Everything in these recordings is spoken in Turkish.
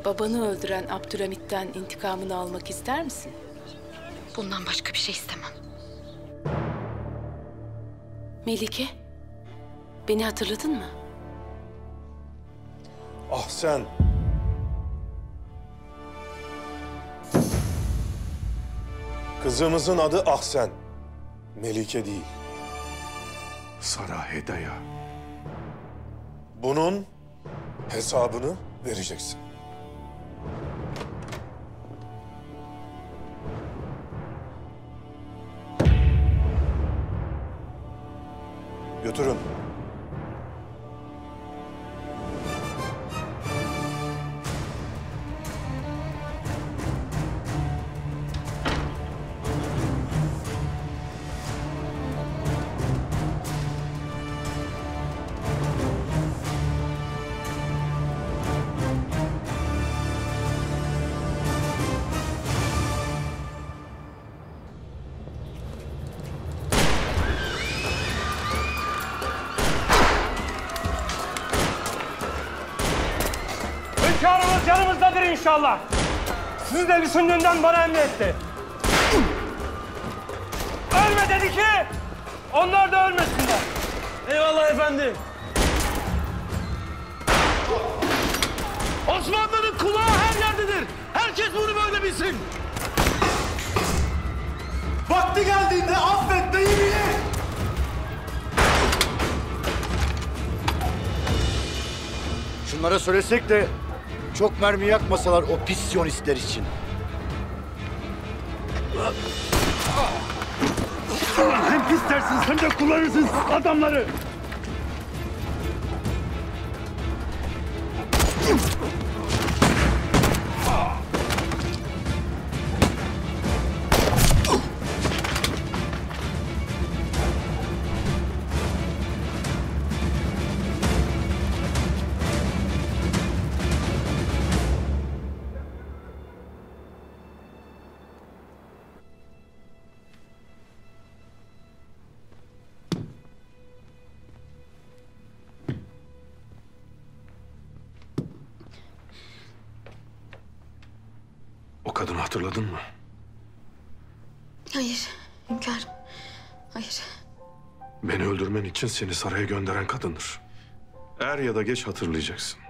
Babanı öldüren Abdülhamit'ten intikamını almak ister misin? Bundan başka bir şey istemem. Melike, beni hatırladın mı? Ahsen. Kızımızın adı Ahsen. Melike değil. Sara Hedaya. Bunun hesabını vereceksin. Götürün. Hünkârımız yanımızdadır inşallah. Sizi de düşündüğünden bana emretti. Ölme dedi ki, onlar da ölmesinler. Eyvallah efendim. Osmanlı'nın kulağı her yerdedir. Herkes bunu böyle bilsin. Vakti geldiğinde affet değil mi? Şunlara söylesek de çok mermi yakmasalar o pis Siyonistler için. Hem pis dersiniz hem de kullanırsınız adamları. O kadını hatırladın mı? Hayır hünkârım. Hayır. Beni öldürmen için seni saraya gönderen kadındır. Er ya da geç hatırlayacaksın.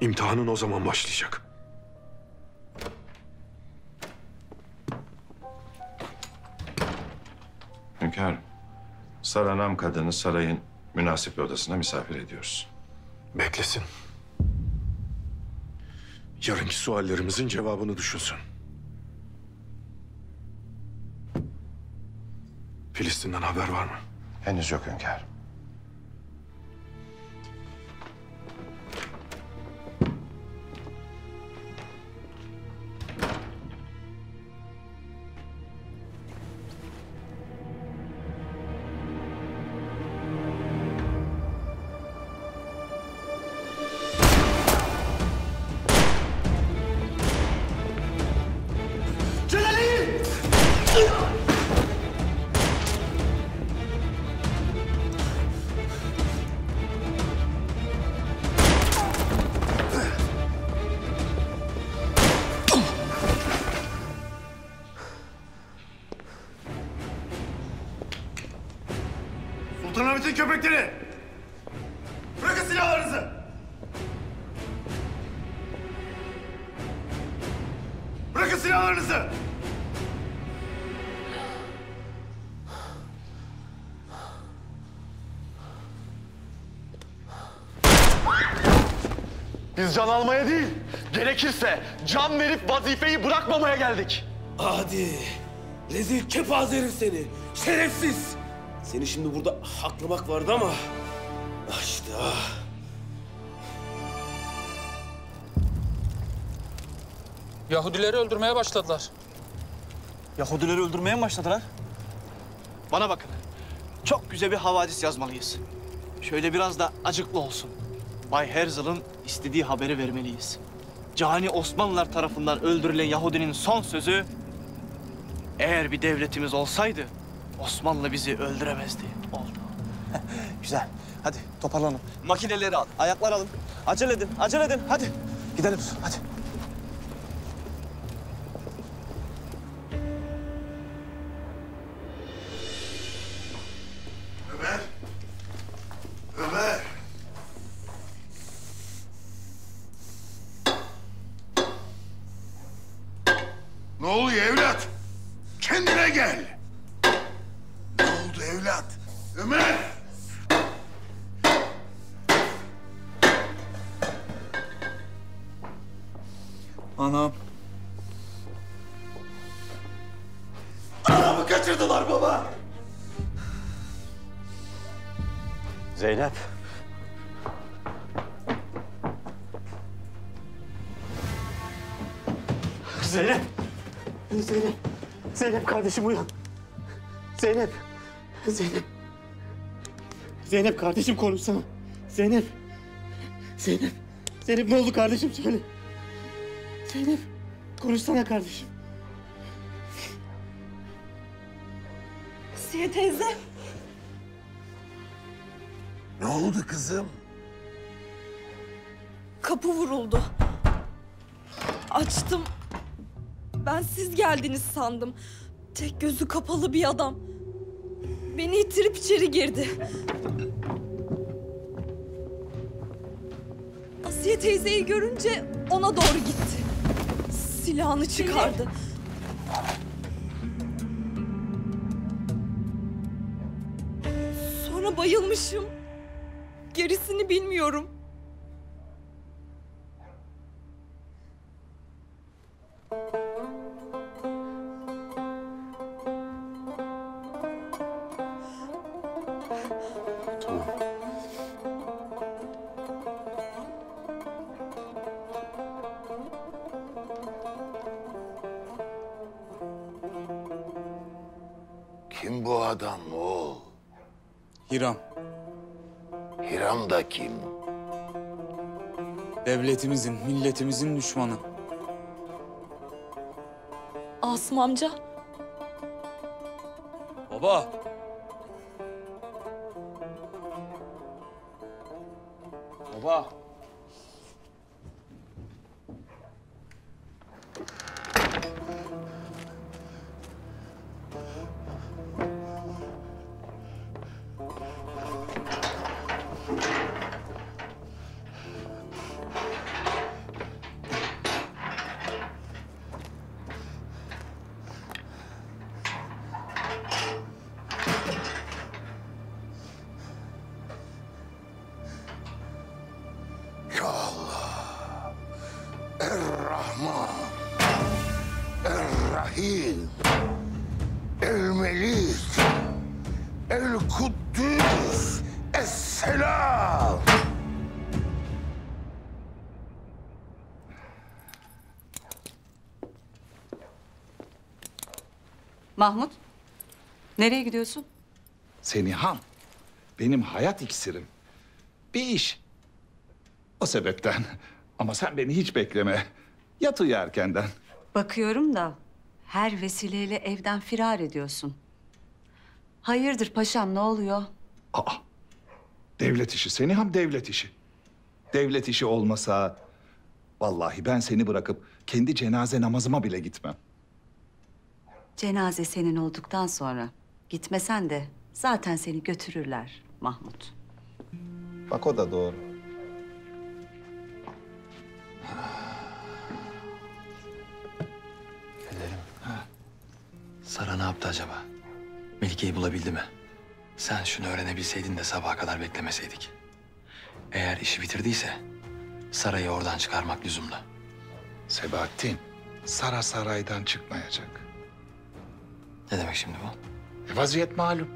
İmtihanın o zaman başlayacak. Hünkârım, Saranam kadını sarayın münasip bir odasına misafir ediyoruz. Beklesin. Yarınki suallerimizin cevabını düşünsün. Filistin'den haber var mı? Henüz yok hünkârım. Sultanahmet'in köpekleri! Bırakın silahlarınızı! Bırakın silahlarınızı! Biz can almaya değil, gerekirse can verip vazifeyi bırakmamaya geldik. Adi, rezil kepaze herif seni, şerefsiz! Seni şimdi burada haklamak vardı ama... Ah işte ah. Yahudileri öldürmeye başladılar. Yahudileri öldürmeye mi başladılar? Bana bakın, çok güzel bir havadis yazmalıyız. Şöyle biraz da acıklı olsun. Bay Herzl'ın istediği haberi vermeliyiz. Cani Osmanlılar tarafından öldürülen Yahudinin son sözü... Eğer bir devletimiz olsaydı, Osmanlı bizi öldüremezdi. Oldu. Güzel. Hadi toparlanın. Makineleri al, ayaklar alın. Acele edin, acele edin. Hadi gidelim, hadi. Ömer! Ömer! Ne oluyor evlat? Kendine gel! Ne oldu evlat? Ömer! Anam. Anamı kaçırdılar baba! Zeynep. Zeynep. Zeynep. Zeynep kardeşim uyan. Zeynep. Zeynep. Zeynep kardeşim konuşsana. Zeynep. Zeynep. Zeynep ne oldu kardeşim söyle. Zeynep. Konuşsana kardeşim. Asiye teyze. Ne oldu kızım? kapı vuruldu. Açtım. Ben siz geldiniz sandım. Tek gözü kapalı bir adam. Beni ittirip içeri girdi. Asiye teyzeyi görünce ona doğru gitti. Silahını çıkardı. Sonra bayılmışım. Gerisini bilmiyorum. Kim bu adam oğul? Hiram. Hiram da kim? Devletimizin, milletimizin düşmanı. Asım amca. Baba. Baba. Ya Allah. Er-Rahman. Er-Rahim. El-Melik. El-Kuddüs. Es-Selam. Mahmut, nereye gidiyorsun? Seniham, benim hayat iksirim. Bir iş. O sebepten. Ama sen beni hiç bekleme. Yat uyu erkenden. Bakıyorum da her vesileyle evden firar ediyorsun. Hayırdır paşam, ne oluyor? Aa, devlet işi Seniham, devlet işi. Devlet işi olmasa vallahi ben seni bırakıp kendi cenaze namazıma bile gitmem. Cenaze senin olduktan sonra gitmesen de zaten seni götürürler Mahmut. Bak o da doğru. Pederim. Sara ne yaptı acaba? Melike'yi bulabildi mi? Sen şunu öğrenebilseydin de sabaha kadar beklemeseydik. Eğer işi bitirdiyse Sara'yı oradan çıkarmak lüzumlu. Sebahattin, Sara saraydan çıkmayacak. Ne demek şimdi bu? Vaziyet malum.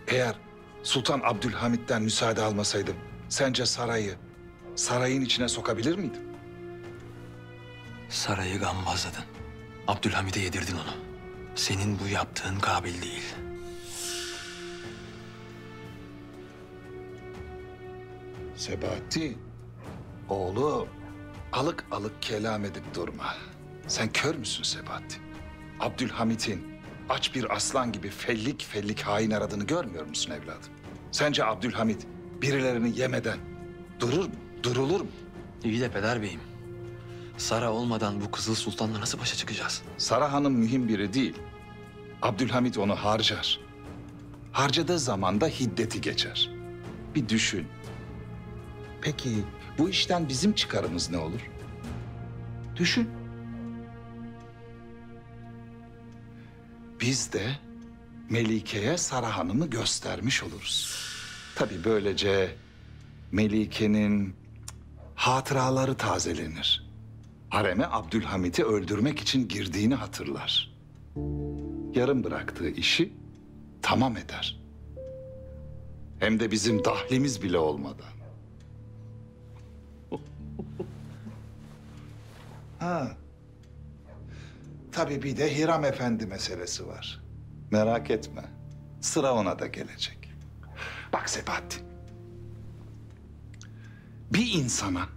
Eğer Sultan Abdülhamit'ten müsaade almasaydım sence sarayın içine sokabilir miydim? Sarayı gambazladın. Abdülhamit'e yedirdin onu. Senin bu yaptığın kabil değil. Sebahattin, oğlum alık alık kelam edip durma. Sen kör müsün Sebahattin? Abdülhamit'in aç bir aslan gibi fellik fellik hain aradığını görmüyor musun evladım? Sence Abdülhamit birilerini yemeden durur mu, durulur mu? İyi de peder beyim. Sara olmadan bu Kızıl Sultan'la nasıl başa çıkacağız? Sara Hanım mühim biri değil. Abdülhamit onu harcar. Harcadığı zaman da hiddeti geçer. Bir düşün. Peki bu işten bizim çıkarımız ne olur? Düşün. Biz de Melike'ye Sara Hanım'ı göstermiş oluruz. Tabii böylece Melike'nin hatıraları tazelenir. Hareme Abdülhamit'i öldürmek için girdiğini hatırlar. Yarım bıraktığı işi tamam eder. Hem de bizim dahlimiz bile olmadan. Ha. Tabii bir de Hiram Efendi meselesi var. Merak etme. Sıra ona da gelecek. Bak Sebahattin. Bir insana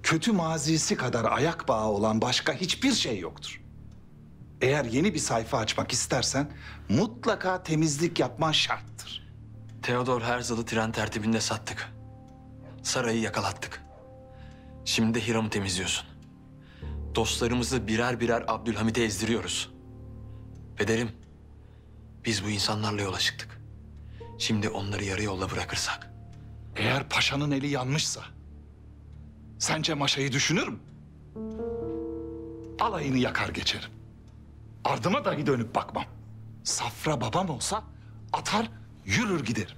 kötü mazisi kadar ayak bağı olan başka hiçbir şey yoktur. Eğer yeni bir sayfa açmak istersen mutlaka temizlik yapman şarttır. Theodor Herzl'ı tren tertibinde sattık. Sarayı yakalattık. Şimdi de Hiram'ı temizliyorsun. Dostlarımızı birer birer Abdülhamit'e ezdiriyoruz. Pederim, biz bu insanlarla yola çıktık. Şimdi onları yarı yolda bırakırsak. Eğer paşanın eli yanmışsa, sence Maşa'yı düşünür mü? Alayını yakar geçerim. Ardıma dahi dönüp bakmam. Safra babam olsa atar yürür giderim.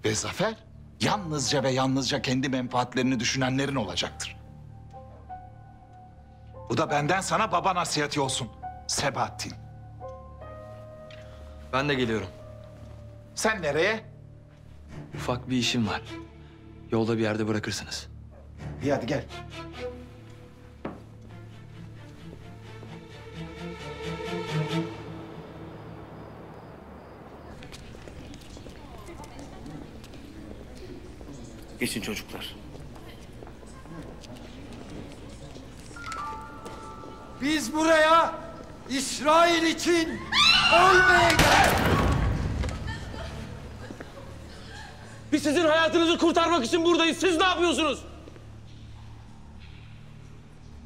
Ve zafer yalnızca ve yalnızca kendi menfaatlerini düşünenlerin olacaktır. Bu da benden sana baba nasihati olsun Sebahattin. Ben de geliyorum. Sen nereye? Ufak bir işim var. Yolda bir yerde bırakırsınız. İyi hadi gel. Geçin çocuklar. Biz buraya İsrail için ölmeye geldik. Biz sizin hayatınızı kurtarmak için buradayız. Siz ne yapıyorsunuz?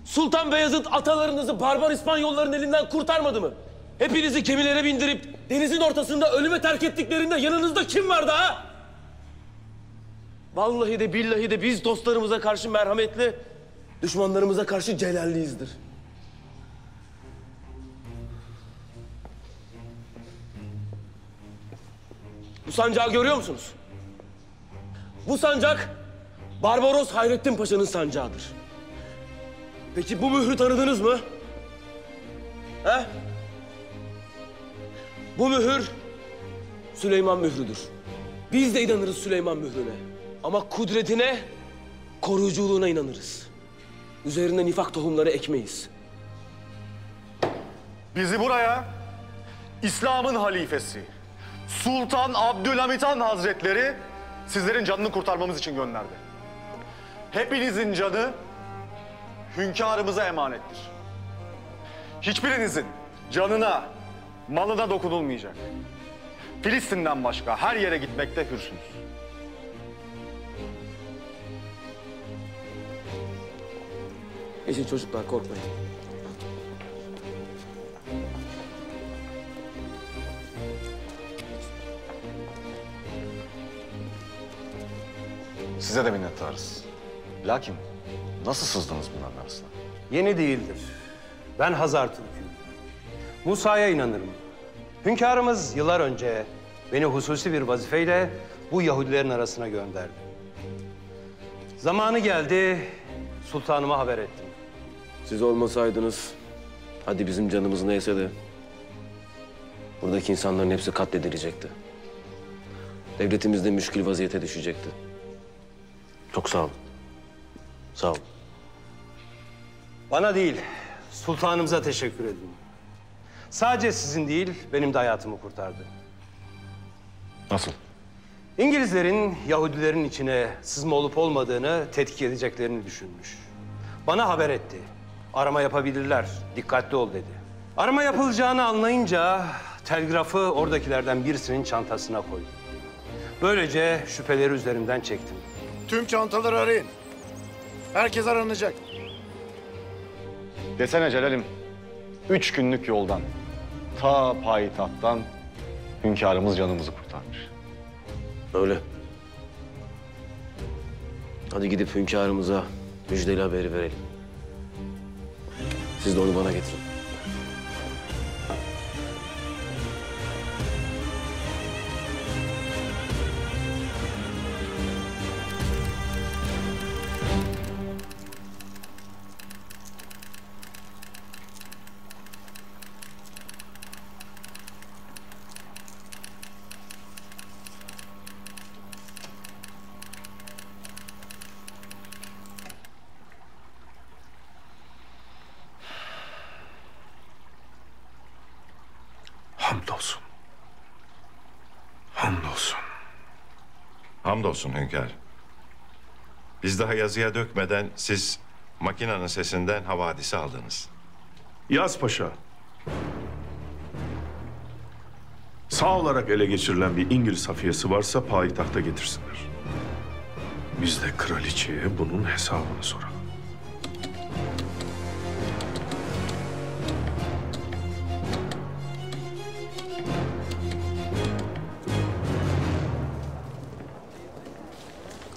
Sultan Beyazıt atalarınızı barbar İspanyolların elinden kurtarmadı mı? Hepinizi gemilere bindirip denizin ortasında ölüme terk ettiklerinde yanınızda kim vardı ha? Vallahi de billahi de biz dostlarımıza karşı merhametli, düşmanlarımıza karşı celalliyizdir. Bu sancağı görüyor musunuz? Bu sancak Barbaros Hayrettin Paşa'nın sancağıdır. Peki bu mührü tanıdınız mı? He? Bu mühür Süleyman mührüdür. Biz de inanırız Süleyman mührüne. Ama kudretine, koruyuculuğuna inanırız. Üzerine nifak tohumları ekmeyiz. Bizi buraya İslam'ın halifesi Sultan Abdülhamit Han Hazretleri sizlerin canını kurtarmamız için gönderdi. Hepinizin canı hünkârımıza emanettir. Hiçbirinizin canına, malına dokunulmayacak. Filistin'den başka her yere gitmekte hürsünüz. Geçin çocuklar, korkmayın. Size de minnettarız. Lakin nasıl sızdınız bunların arasına? Yeni değildir. Ben Hazar Türk'üyüm. Musa'ya inanırım. Hünkârımız yıllar önce beni hususi bir vazifeyle bu Yahudilerin arasına gönderdi. Zamanı geldi, sultanıma haber ettim. Siz olmasaydınız, hadi bizim canımız neyse de buradaki insanların hepsi katledilecekti. Devletimiz de müşkil vaziyete düşecekti. Çok sağ olun. Sağ olun. Bana değil, sultanımıza teşekkür edin. Sadece sizin değil, benim de hayatımı kurtardı. Nasıl? İngilizlerin Yahudilerin içine sızma olup olmadığını tetkik edeceklerini düşünmüş. Bana haber etti. Arama yapabilirler, dikkatli ol dedi. Arama yapılacağını anlayınca telgrafı oradakilerden birisinin çantasına koydum. Böylece şüpheleri üzerimden çektim. Tüm çantaları arayın. Herkes aranacak. Desene Celal'im, 3 günlük yoldan, ta payitahttan hünkârımız canımızı kurtarmış. Öyle. Hadi gidip hünkârımıza müjdeli haberi verelim. Siz de onu bana getirin. Hamdolsun. Hamdolsun. Hamdolsun hünkâr. Biz daha yazıya dökmeden siz makinenin sesinden havadisi aldınız. Yaz Paşa. Sağ olarak ele geçirilen bir İngiliz hafiyesi varsa payitahta getirsinler. Biz de kraliçeye bunun hesabını soralım.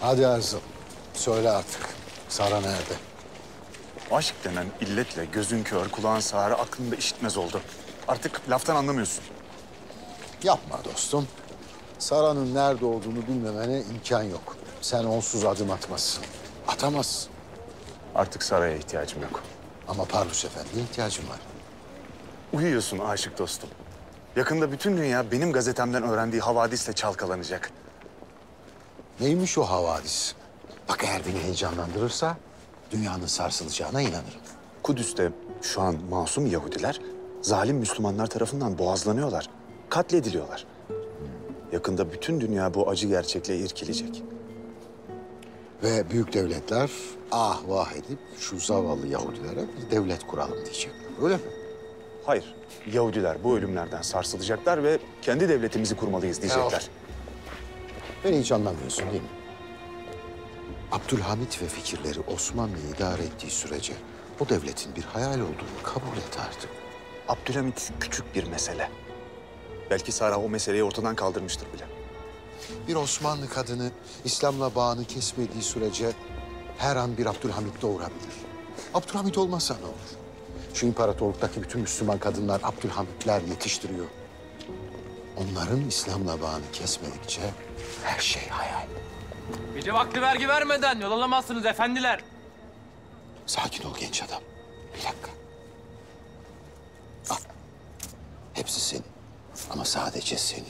Hadi Erzal, söyle artık. Sara nerede? Aşk denen illetle gözün kör, kulağın sağır, aklın da işitmez oldu. Artık laftan anlamıyorsun. Yapma dostum. Sara'nın nerede olduğunu bilmemene imkan yok. Sen onsuz adım atmazsın. Atamazsın. Artık Sara'ya ihtiyacım yok. Ama Parlus Efendi'ye ihtiyacım var. Uyuyorsun aşık dostum. Yakında bütün dünya benim gazetemden öğrendiği havadisle çalkalanacak. Neymiş o havadis? Bak eğer beni heyecanlandırırsa dünyanın sarsılacağına inanırım. Kudüs'te şu an masum Yahudiler zalim Müslümanlar tarafından boğazlanıyorlar, katlediliyorlar. Yakında bütün dünya bu acı gerçekle irkilecek. Ve büyük devletler ah vah edip şu zavallı Yahudilere bir devlet kuralım diyecekler. Öyle mi? Hayır, Yahudiler bu ölümlerden sarsılacaklar ve kendi devletimizi kurmalıyız diyecekler. Beni hiç anlamıyorsun değil mi? Abdülhamit ve fikirleri Osmanlı'yı idare ettiği sürece o devletin bir hayal olduğunu kabul et artık. Abdülhamit küçük bir mesele. Belki Sara o meseleyi ortadan kaldırmıştır bile. Bir Osmanlı kadını İslam'la bağını kesmediği sürece her an bir Abdülhamit doğurabilir. Abdülhamit olmazsa ne olur? Şu imparatorluktaki bütün Müslüman kadınlar Abdülhamitler yetiştiriyor. Onların İslam'la bağını kesmedikçe her şey hayal. Gece vakti vergi vermeden yol alamazsınız efendiler. Sakin ol genç adam. Bir dakika. Al. Hepsi senin. Ama sadece senin.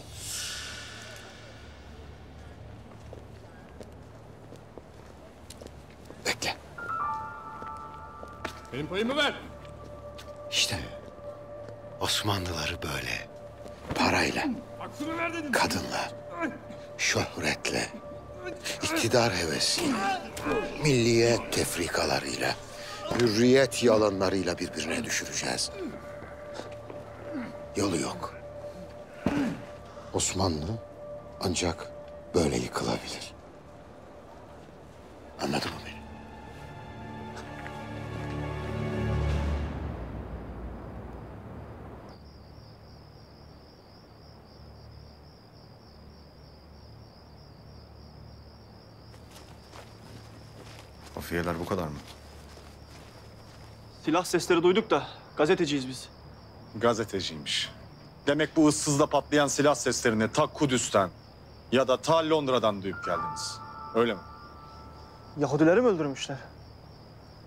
Bekle. Benim payımı ver. İşte Osmanlıları böyle parayla, kadınla, şöhretle, iktidar hevesiyle, milliyet tefrikalarıyla, hürriyet yalanlarıyla birbirine düşüreceğiz. Yolu yok. Osmanlı ancak böyle yıkılabilir. Anladın mı beni? Afiyeler bu kadar mı? Silah sesleri duyduk da gazeteciyiz biz. Gazeteciymiş. Demek bu ıssızda patlayan silah seslerini ta Kudüs'ten ya da ta Londra'dan duyup geldiniz. Öyle mi? Yahudileri mi öldürmüşler?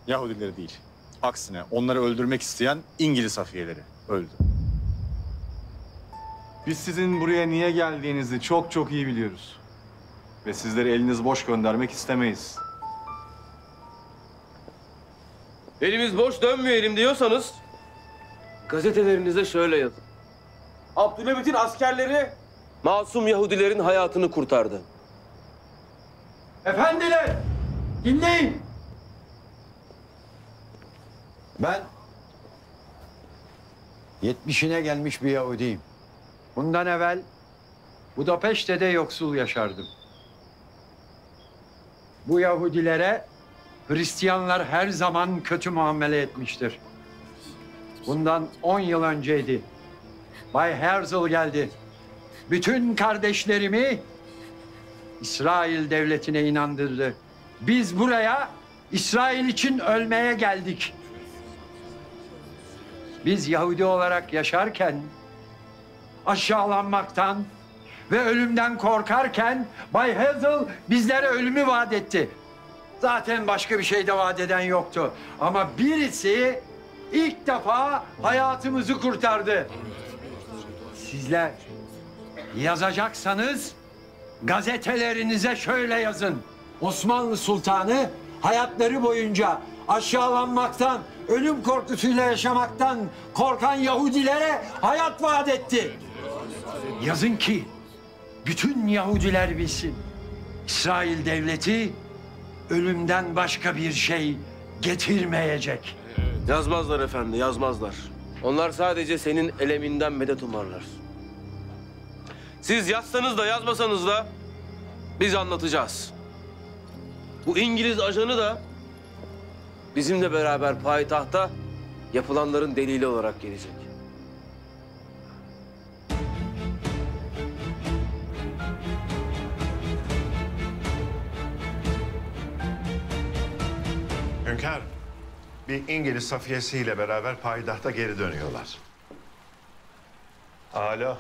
Yahudileri değil. Aksine onları öldürmek isteyen İngiliz afiyeleri öldü. Biz sizin buraya niye geldiğinizi çok çok iyi biliyoruz. Ve sizleri eliniz boş göndermek istemeyiz. Elimiz boş dönmeyelim diyorsanız gazetelerinize şöyle yazın. Abdülhamit'in askerleri masum Yahudilerin hayatını kurtardı. Efendiler, dinleyin. Ben 70'ine gelmiş bir Yahudiyim. Bundan evvel Budapeşte'de yoksul yaşardım. Bu Yahudilere Hristiyanlar her zaman kötü muamele etmiştir. Bundan 10 yıl önceydi. Bay Herzl geldi. Bütün kardeşlerimi İsrail devletine inandırdı. Biz buraya İsrail için ölmeye geldik. Biz Yahudi olarak yaşarken aşağılanmaktan ve ölümden korkarken Bay Herzl bizlere ölümü vaat etti. Zaten başka bir şey de vaat eden yoktu. Ama birisi ilk defa hayatımızı kurtardı. Sizler yazacaksanız gazetelerinize şöyle yazın. Osmanlı Sultanı hayatları boyunca aşağılanmaktan, ölüm korkusuyla yaşamaktan korkan Yahudilere hayat vaat etti. Yazın ki bütün Yahudiler bilsin. İsrail devleti ölümden başka bir şey getirmeyecek. Yazmazlar efendi, yazmazlar. Onlar sadece senin eleminden medet umarlar. Siz yazsanız da yazmasanız da biz anlatacağız. Bu İngiliz ajanı da bizimle beraber payitahta yapılanların delili olarak gelecek. Hünkârım, bir İngiliz safiyesiyle beraber payidahta geri dönüyorlar. Âlâ.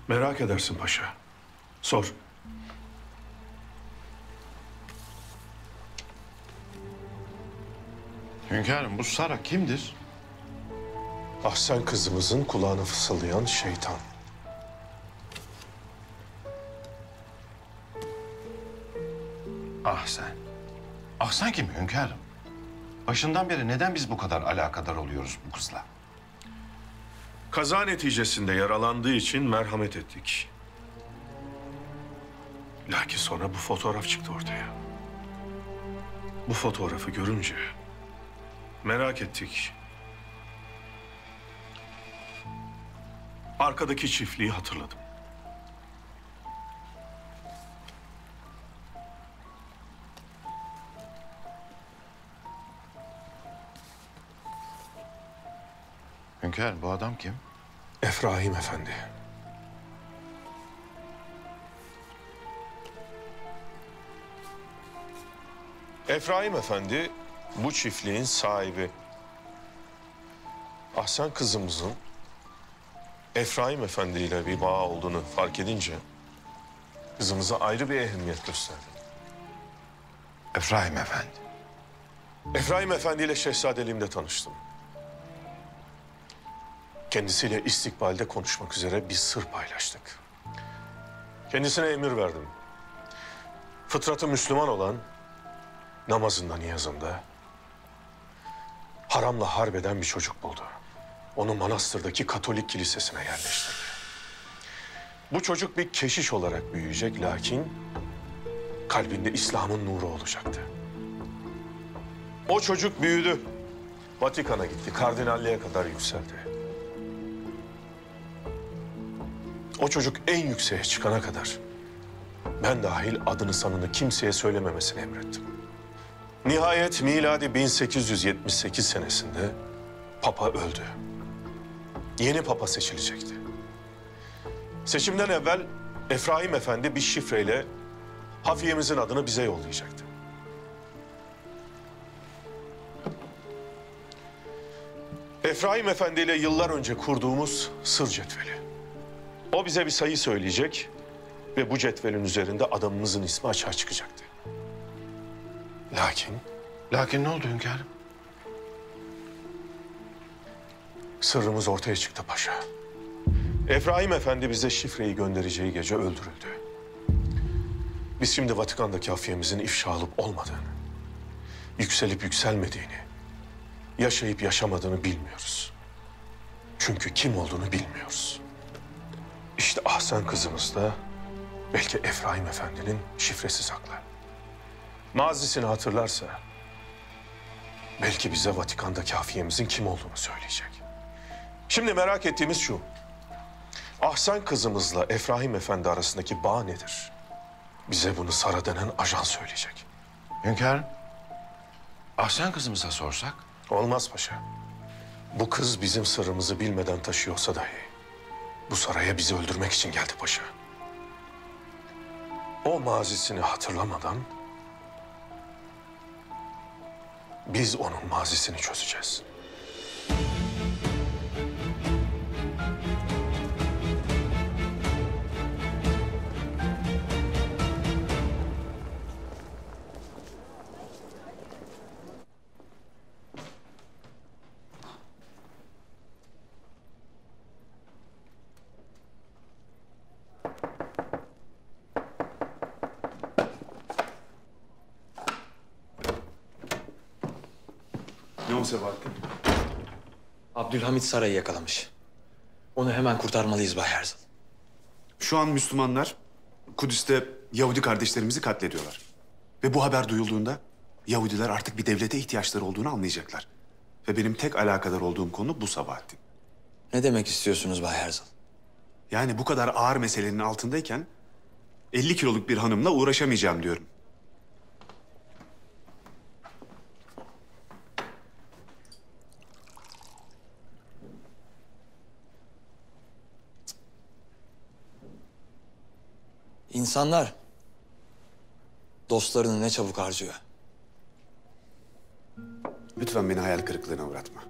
Merak edersin paşa. Sor. Hünkârım, bu Sara kimdir? Ahsen kızımızın kulağına fısıldayan şeytan. Ahsen. Ahsen kim hünkârım? Başından beri neden biz bu kadar alakadar oluyoruz bu kızla? Kaza neticesinde yaralandığı için merhamet ettik. Lakin sonra bu fotoğraf çıktı ortaya. Bu fotoğrafı görünce merak ettik. Arkadaki çiftliği hatırladım. Hünkârım, bu adam kim? Efraim Efendi. Efraim Efendi bu çiftliğin sahibi. Ahsen kızımızın Efraim Efendi ile bir bağ olduğunu fark edince kızımıza ayrı bir ehemmiyet gösterdi. Efraim Efendi. Efraim Efendi ile şehzadeliğimde tanıştım. Kendisiyle istikbalde konuşmak üzere bir sır paylaştık. Kendisine emir verdim. Fıtratı Müslüman olan, namazında, niyazında haramla harbeden bir çocuk buldu. Onu manastırdaki Katolik kilisesine yerleştirdi. Bu çocuk bir keşiş olarak büyüyecek, lakin kalbinde İslam'ın nuru olacaktı. O çocuk büyüdü. Vatikan'a gitti, kardinalliğe kadar yükseldi. O çocuk en yükseğe çıkana kadar ben dahil adını sanını kimseye söylememesini emrettim. Nihayet miladi 1878 senesinde Papa öldü. Yeni Papa seçilecekti. Seçimden evvel Efraim Efendi bir şifreyle hafiyemizin adını bize yollayacaktı. Efraim Efendi ile yıllar önce kurduğumuz sır cetveli. O bize bir sayı söyleyecek ve bu cetvelin üzerinde adamımızın ismi açığa çıkacaktı. Lakin ne oldu hünkârım? Sırrımız ortaya çıktı paşa. Efraim Efendi bize şifreyi göndereceği gece öldürüldü. Biz şimdi Vatikan'daki hafiyemizin ifşa olup olmadığını, yükselip yükselmediğini, yaşayıp yaşamadığını bilmiyoruz. Çünkü kim olduğunu bilmiyoruz. İşte Ahsen kızımız da belki Efraim Efendi'nin şifresi saklı. Mazisini hatırlarsa belki bize Vatikan'daki hafiyemizin kim olduğunu söyleyecek. Şimdi merak ettiğimiz şu. Ahsen kızımızla Efraim Efendi arasındaki bağ nedir? Bize bunu Sara denen ajan söyleyecek. Hünkârım, Ahsen kızımıza sorsak? Olmaz paşa. Bu kız bizim sırrımızı bilmeden taşıyorsa dahi bu saraya bizi öldürmek için geldi paşa. O mazisini hatırlamadan biz onun mazisini çözeceğiz. Ne o Sebahattin? Abdülhamit sarayı yakalamış. Onu hemen kurtarmalıyız Bay Herzl. Şu an Müslümanlar Kudüs'te Yahudi kardeşlerimizi katlediyorlar. Ve bu haber duyulduğunda Yahudiler artık bir devlete ihtiyaçları olduğunu anlayacaklar. Ve benim tek alakadar olduğum konu bu Sabahattin. Ne demek istiyorsunuz Bay Herzl? Yani bu kadar ağır meselenin altındayken 50 kiloluk bir hanımla uğraşamayacağım diyorum. İnsanlar dostlarını ne çabuk harcıyor. Lütfen beni hayal kırıklığına uğratma.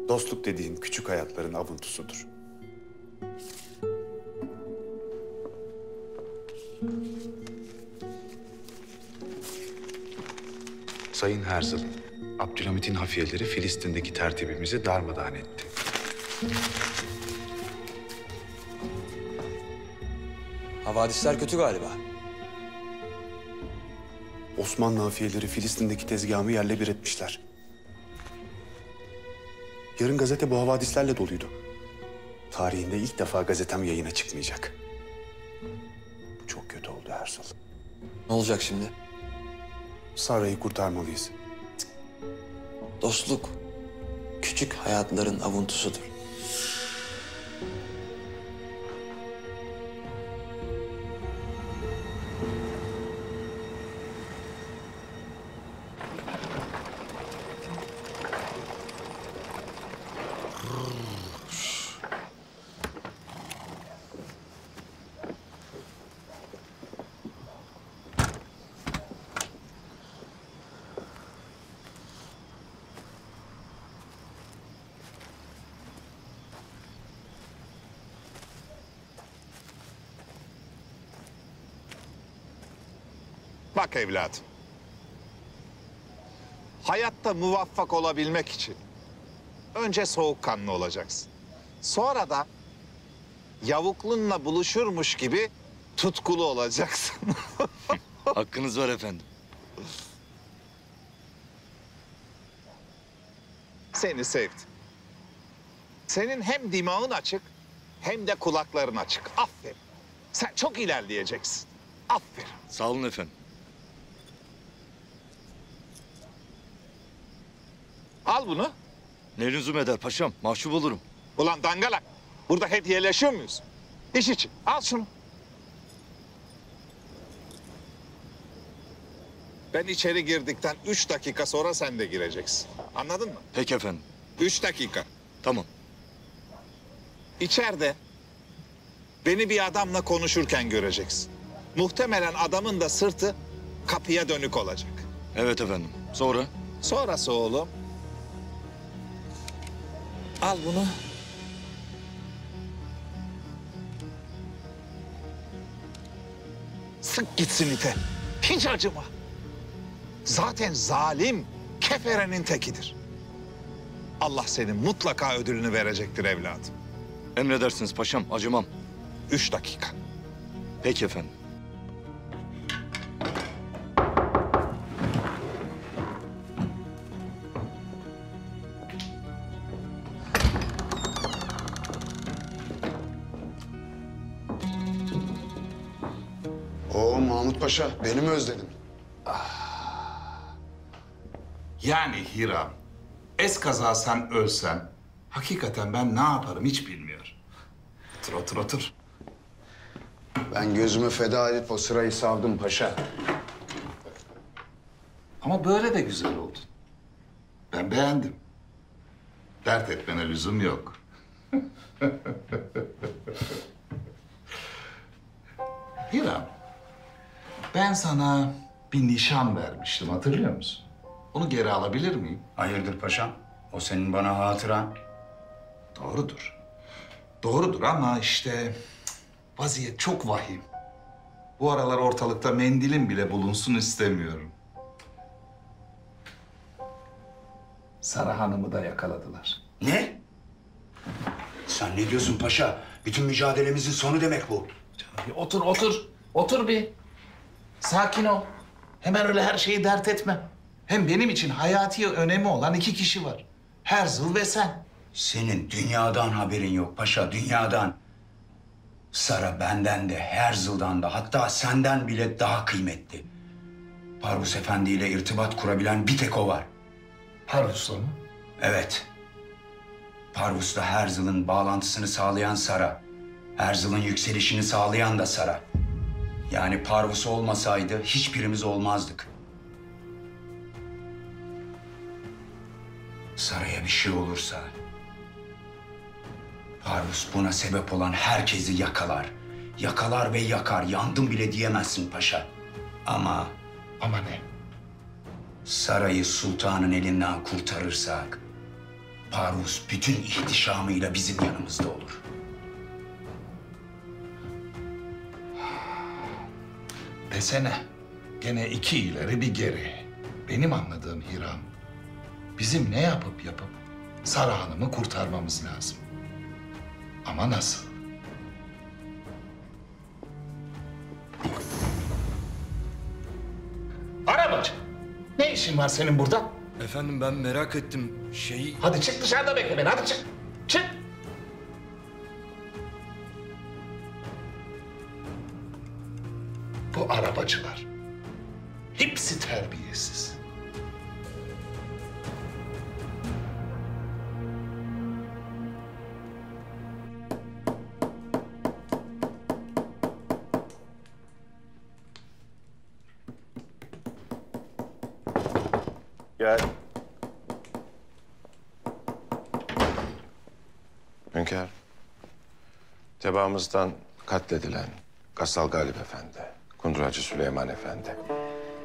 Dostluk dediğin küçük hayatların avuntusudur. Sayın Herzl, Abdülhamit'in hafiyeleri Filistin'deki tertibimizi darmadağın etti. Havadisler kötü galiba. Osmanlı hafiyeleri Filistin'deki tezgahımı yerle bir etmişler. Yarın gazete bu havadislerle doluydu. Tarihinde ilk defa gazetem yayına çıkmayacak. Bu çok kötü oldu Herzl. Ne olacak şimdi? Sara'yı kurtarmalıyız. Dostluk küçük hayatların avuntusudur. Bak evladım. Hayatta muvaffak olabilmek için önce soğukkanlı olacaksın. Sonra da yavuklunla buluşurmuş gibi tutkulu olacaksın. Hakkınız var efendim. Seni sevdim. Senin hem dimağın açık hem de kulakların açık. Aferin. Sen çok ilerleyeceksin. Aferin. Sağ olun efendim. Al bunu. Ne lüzum eder paşam? Mahcup olurum. Ulan dangalak. Burada hediyeleşiyor muyuz? İş için. Al şunu. Ben içeri girdikten 3 dakika sonra sen de gireceksin. Anladın mı? Peki efendim. 3 dakika. Tamam. İçeride beni bir adamla konuşurken göreceksin. Muhtemelen adamın da sırtı kapıya dönük olacak. Evet efendim. Sonra? Sonrası oğlum. Al bunu. Sık gitsin ite. Hiç acıma. Zaten zalim, keferenin tekidir. Allah senin mutlaka ödülünü verecektir evladım. Emredersiniz paşam. Acımam. 3 dakika. Peki efendim. Oo Mahmut Paşa, beni mi özledin? Yani Hiram, eskaza sen ölsen, hakikaten ben ne yaparım hiç bilmiyorum. Otur, otur, otur. Ben gözümü feda edip o sırayı savdım paşa. Ama böyle de güzel oldu. Ben beğendim. Dert etmene lüzum yok. Hiram, ben sana bir nişan vermiştim, hatırlıyor musun? Onu geri alabilir miyim? Hayırdır paşam? O senin bana hatıran. Doğrudur. Doğrudur ama işte vaziyet çok vahim. Bu aralar ortalıkta mendilim bile bulunsun istemiyorum. Sara Hanım'ı da yakaladılar. Ne? Sen ne diyorsun paşa? Bütün mücadelemizin sonu demek bu. Otur, otur. Otur bir. Sakin ol. Hemen öyle her şeyi dert etme. Hem benim için hayati önemi olan 2 kişi var. Herzl ve sen. Senin dünyadan haberin yok paşa, dünyadan. Sara benden de, Herzl'dan da, hatta senden bile daha kıymetli. Parvus Efendi ile irtibat kurabilen bir tek o var. Parvus'la mı? Evet. Parvus'la Herzl'ın bağlantısını sağlayan Sara. Herzl'ın yükselişini sağlayan da Sara. Yani Parvus olmasaydı hiçbirimiz olmazdık. Sara'ya bir şey olursa... Parvus buna sebep olan herkesi yakalar. Yakalar ve yakar. Yandım bile diyemezsin paşa. Ama... Ama ne? Sarayı sultanın elinden kurtarırsak... Parvus bütün ihtişamıyla bizim yanımızda olur. Desene. Gene iki ileri bir geri. Benim anladığım Hiram, bizim ne yapıp Sara Hanım'ı kurtarmamız lazım. Ama nasıl? Arabacı, ne işin var senin burada? Efendim ben merak ettim. Hadi çık dışarıda bekle beni, hadi çık. Çık. Bu arabacılar hepsi terbiyesiz. Gel. Hünkâr, tebaamızdan katledilen Gassal Galip Efendi, Kunduracı Süleyman Efendi,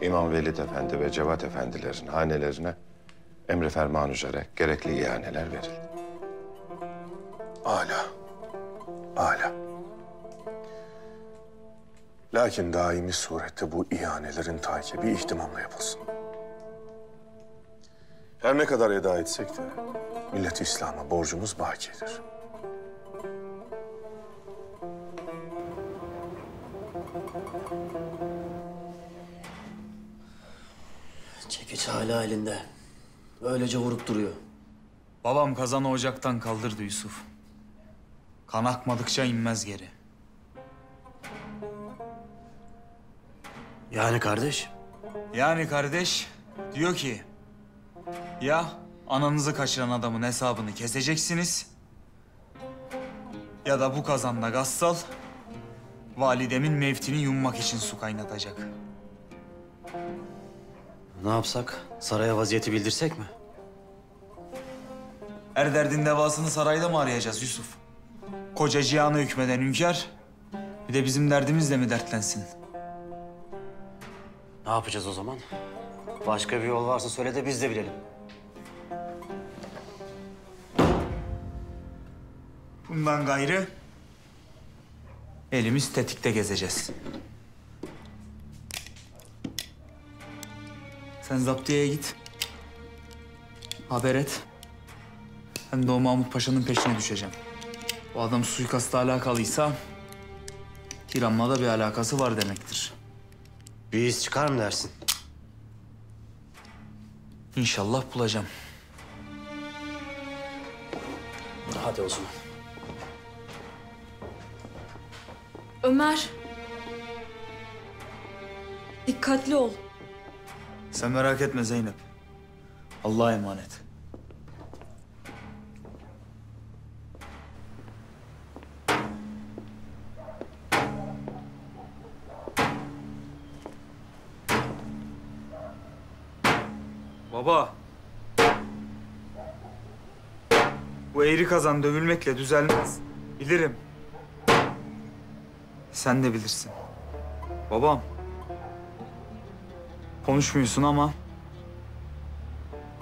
İmam Velid Efendi ve Cevat Efendilerin hanelerine emri ferman üzere gerekli ihaneler verildi. Âlâ. Âlâ. Lakin daimi surette bu ihanelerin takibi ihtimamla yapılsın. Her ne kadar eda etsek de millet-i İslam'a borcumuz bakidir. Çekiç hala elinde. Öylece vurup duruyor. Babam kazanı ocaktan kaldırdı Yusuf. Kan akmadıkça inmez geri. Yani kardeş? Yani kardeş diyor ki... Ya ananızı kaçıran adamın hesabını keseceksiniz... Ya da bu kazanla Gassal... Validemin mevtini yummak için su kaynatacak. Ne yapsak? Saraya vaziyeti bildirsek mi? Er derdin devasını sarayda mı arayacağız Yusuf? Koca cihana hükmeden hünkâr... Bir de bizim derdimizle mi dertlensin? Ne yapacağız o zaman? Başka bir yol varsa söyle de biz de bilelim. Bundan gayrı... Elimiz tetikte gezeceğiz. Sen zaptiyeye git. Haber et. Ben de o Mahmut Paşa'nın peşine düşeceğim. O adam suikastla alakalıysa... Hiram'la da bir alakası var demektir. Bir iz çıkar mı dersin? İnşallah bulacağım. Hadi o zaman. Ömer. Dikkatli ol. Sen merak etme Zeynep. Allah'a emanet. Baba. Bu eğri kazan dövülmekle düzelmez. Bilirim. Sen de bilirsin. Babam. Konuşmuyorsun ama...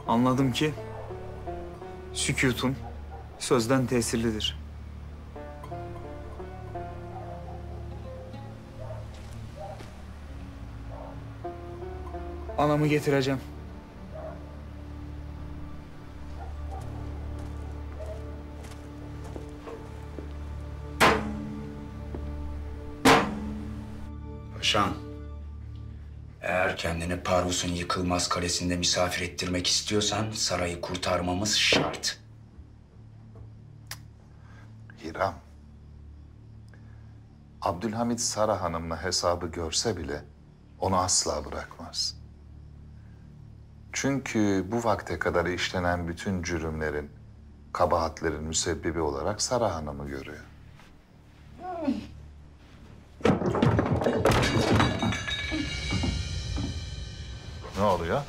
Anladım ki... Sükûtun sözden tesirlidir. Anamı getireceğim. Paşam, eğer kendini Parvus'un yıkılmaz kalesinde misafir ettirmek istiyorsan sarayı kurtarmamız şart. Hiram, Abdülhamit Sara Hanım'la hesabı görse bile onu asla bırakmaz. Çünkü bu vakte kadar işlenen bütün cürümlerin, kabahatlerin müsebbibi olarak Sara Hanım'ı görüyor. Ne oluyor?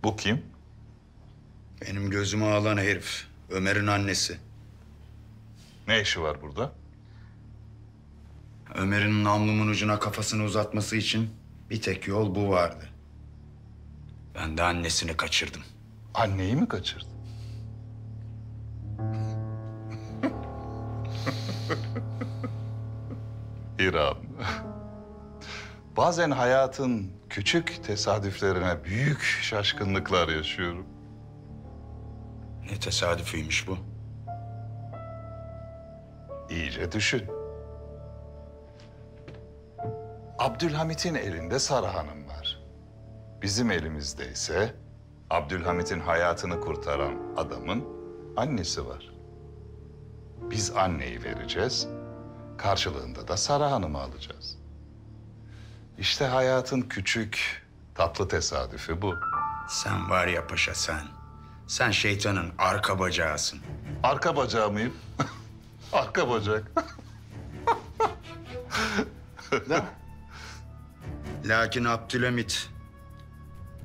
Bu kim? Benim gözümü alan herif. Ömer'in annesi. Ne işi var burada? Ömer'in namlumun ucuna kafasını uzatması için bir tek yol bu vardı. Ben de annesini kaçırdım. Anneyi mi kaçırdın? İrem. Bazen hayatın küçük tesadüflerine büyük şaşkınlıklar yaşıyorum. Ne tesadüfüymüş bu? İyice düşün. Abdülhamit'in elinde Sara Hanım var. Bizim elimizde ise Abdülhamit'in hayatını kurtaran adamın annesi var. Biz anneyi vereceğiz, karşılığında da Sara Hanım'ı alacağız. İşte hayatın küçük, tatlı tesadüfü bu. Sen var ya paşa sen. Sen şeytanın arka bacağısın. Arka bacağı mıyım? Arka bacak. Lakin Abdülhamit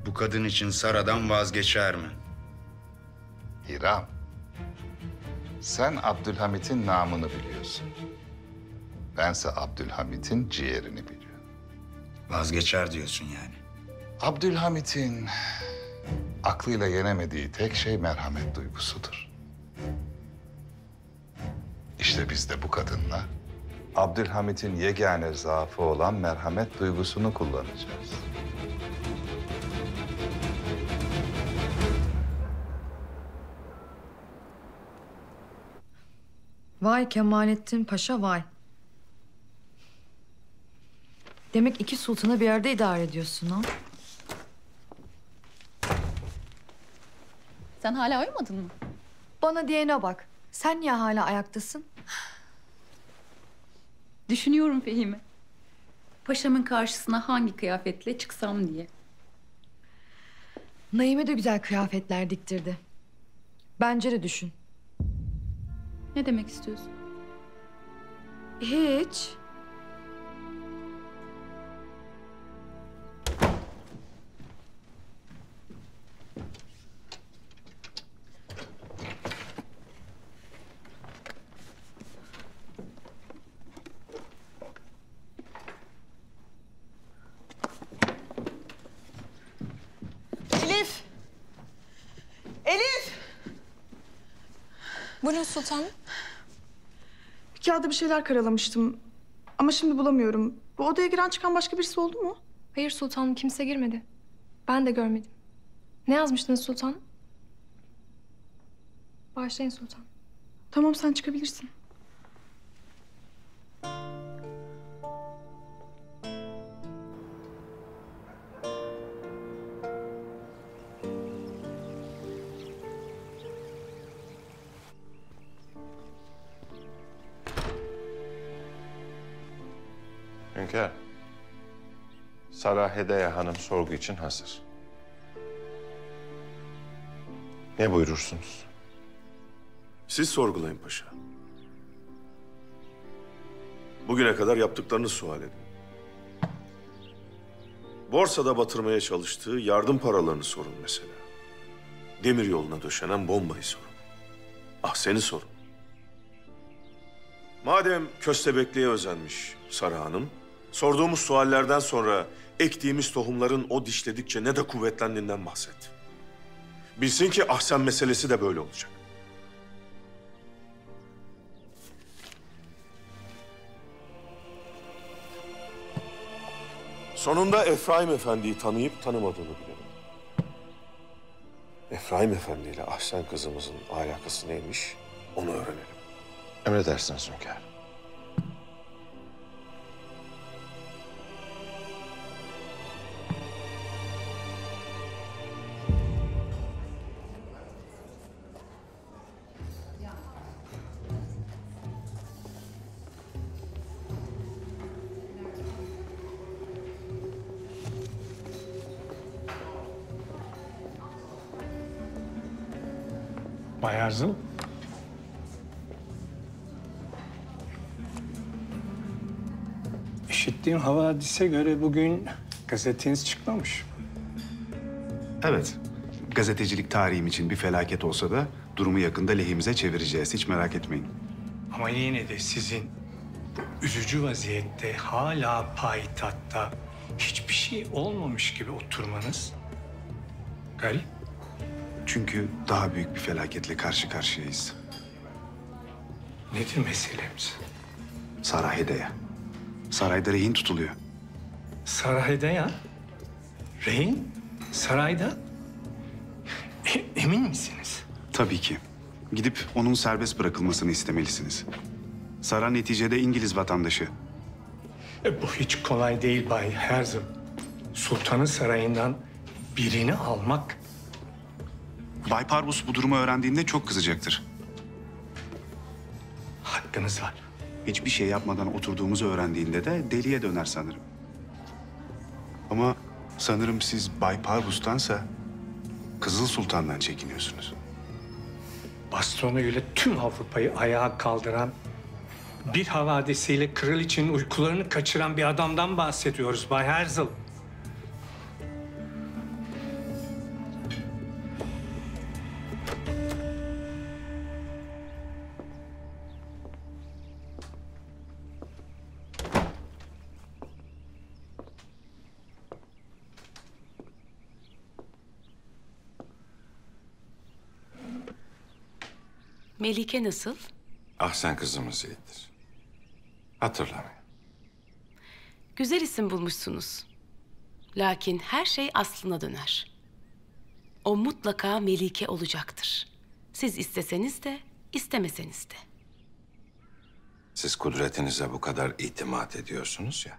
bu kadın için Sara'dan vazgeçer mi? İrem, sen Abdülhamit'in namını biliyorsun. Bense Abdülhamit'in ciğerini biliyorum. Vazgeçer diyorsun yani. Abdülhamit'in aklıyla yenemediği tek şey merhamet duygusudur. İşte biz de bu kadınla Abdülhamit'in yegane zaafı olan merhamet duygusunu kullanacağız. Vay Kemalettin Paşa vay. Demek iki sultanı bir yerde idare ediyorsun ha? Sen hala uyumadın mı? Bana diyene bak. Sen niye hala ayaktasın? Düşünüyorum Fehime. Paşamın karşısına hangi kıyafetle çıksam diye. Naime de güzel kıyafetler diktirdi. Bence de düşün. Ne demek istiyorsun? Hiç. Elif! Elif! Buyurun sultanım. Kağıda bir şeyler karalamıştım. Ama şimdi bulamıyorum. Bu odaya giren çıkan başka birisi oldu mu? Hayır sultanım, kimse girmedi. Ben de görmedim. Ne yazmıştınız sultanım? Bağışlayın sultanım. Tamam, sen çıkabilirsin. Hünkâr, Sara Hedeye Hanım sorgu için hazır. Ne buyurursunuz? Siz sorgulayın paşa. Bugüne kadar yaptıklarını sual edin. Borsada batırmaya çalıştığı yardım paralarını sorun mesela. Demir yoluna döşenen bombayı sorun. Ahsen'i sorun. Madem köstebekliğe özenmiş Sara Hanım, sorduğumuz suallerden sonra ektiğimiz tohumların o dişledikçe ne de kuvvetlendiğinden bahset. Bilsin ki Ahsen meselesi de böyle olacak. Sonunda Efraim Efendi'yi tanıyıp tanımadığını bilelim. Efraim Efendi ile Ahsen kızımızın alakası neymiş onu öğrenelim. Emredersiniz hünkâr. Bay Herzl. İşittiğim havadise göre bugün gazeteniz çıkmamış. Evet. Gazetecilik tarihim için bir felaket olsa da durumu yakında lehimize çevireceğiz. Hiç merak etmeyin. Ama yine de sizin bu üzücü vaziyette hala payitahtta hiçbir şey olmamış gibi oturmanız garip. Çünkü daha büyük bir felaketle karşı karşıyayız. Nedir meselemiz? Sarayda. Sarayda rehin tutuluyor. Sarayda ya? Rehin? Sarayda? Emin misiniz? Tabii ki. Gidip onun serbest bırakılmasını istemelisiniz. Sara neticede İngiliz vatandaşı. Bu hiç kolay değil Bay Herzl. Sultanın sarayından birini almak. Bay Parvus bu durumu öğrendiğinde çok kızacaktır. Hakkınız var. Hiçbir şey yapmadan oturduğumuzu öğrendiğinde de deliye döner sanırım. Ama sanırım siz Bay Parvus'tansa Kızıl Sultan'dan çekiniyorsunuz. Bastonuyla tüm Avrupa'yı ayağa kaldıran, bir havadisiyle kraliçenin uykularını kaçıran bir adamdan bahsediyoruz Bay Herzl. Melike nasıl? Ah sen kızımız iyidir. Hatırlamıyor. Güzel isim bulmuşsunuz. Lakin her şey aslına döner. O mutlaka Melike olacaktır. Siz isteseniz de, istemeseniz de. Siz kudretinize bu kadar itimat ediyorsunuz ya.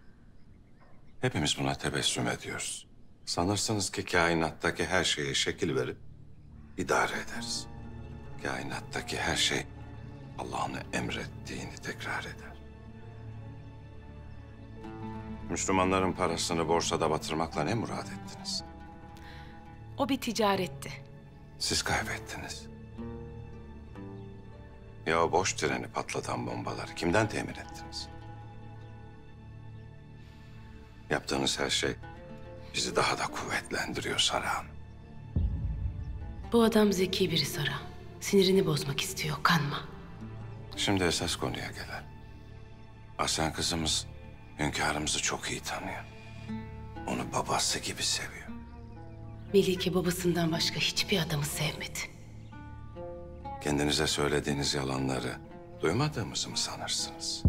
Hepimiz buna tebessüm ediyoruz. Sanırsınız ki kainattaki her şeye şekil verip idare ederiz. Kainattaki her şey Allah'ın emrettiğini tekrar eder. Müslümanların parasını borsada batırmakla ne murad ettiniz? O bir ticaretti. Siz kaybettiniz. Ya o boş treni patlatan bombaları kimden temin ettiniz? Yaptığınız her şey bizi daha da kuvvetlendiriyor Sara Hanım. Bu adam zeki biri Sara. Sinirini bozmak istiyor, kanma. Şimdi esas konuya gelelim. Aslan kızımız hünkârımızı çok iyi tanıyor. Onu babası gibi seviyor. Melike babasından başka hiçbir adamı sevmedi. Kendinize söylediğiniz yalanları duymadığımızı mı sanırsınız?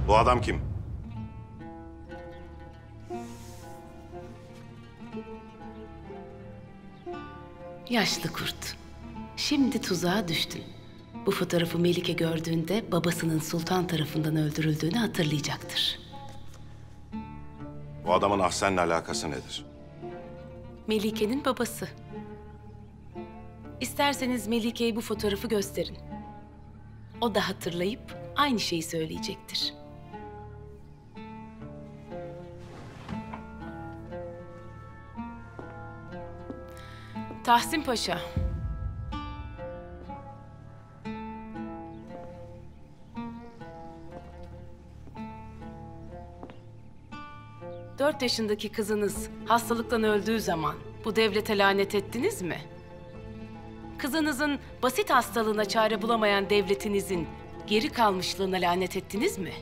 Bu adam kim? Yaşlı kurt. Şimdi tuzağa düştün. Bu fotoğrafı Melike gördüğünde babasının sultan tarafından öldürüldüğünü hatırlayacaktır. Bu adamın Ahsen'le alakası nedir? Melike'nin babası. İsterseniz Melike'ye bu fotoğrafı gösterin. O da hatırlayıp aynı şeyi söyleyecektir. Tahsin Paşa. Dört yaşındaki kızınız hastalıktan öldüğü zaman bu devlete lanet ettiniz mi? Kızınızın basit hastalığına çare bulamayan devletinizin geri kalmışlığına lanet ettiniz mi?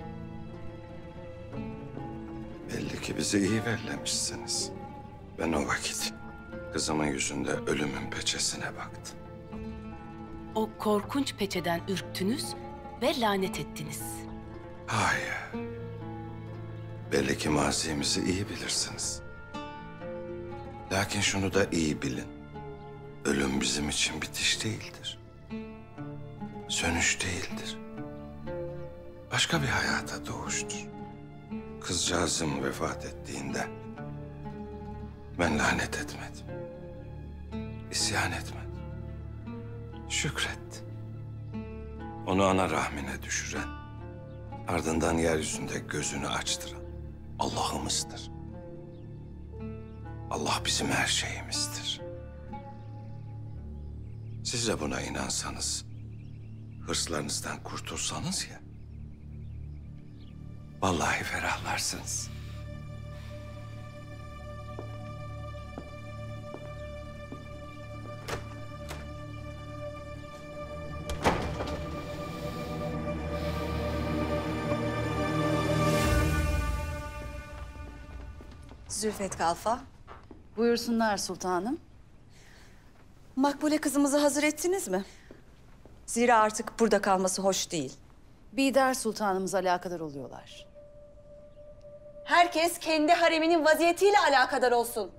Belli ki bizi iyi bellemişsiniz. Ben o vakit kızımın yüzünde ölümün peçesine baktım. O korkunç peçeden ürktünüz ve lanet ettiniz. Hayır. Belli ki mazimizi iyi bilirsiniz. Lakin şunu da iyi bilin. Ölüm bizim için bitiş değildir. Sönüş değildir. Başka bir hayata doğuştur. Kızcağızım vefat ettiğinde ben lanet etmedim. İsyan etmedim. Şükret. Onu ana rahmine düşüren, ardından yeryüzünde gözünü açtıran Allah'ımızdır. Allah bizim her şeyimizdir. Siz de buna inansanız, hırslarınızdan kurtulsanız ya, vallahi ferahlarsınız. Zülfet Kalfa. Buyursunlar sultanım. Makbule kızımızı hazır ettiniz mi? Zira artık burada kalması hoş değil. Bidar sultanımız alakadar oluyorlar. Herkes kendi hareminin vaziyetiyle alakadar olsun.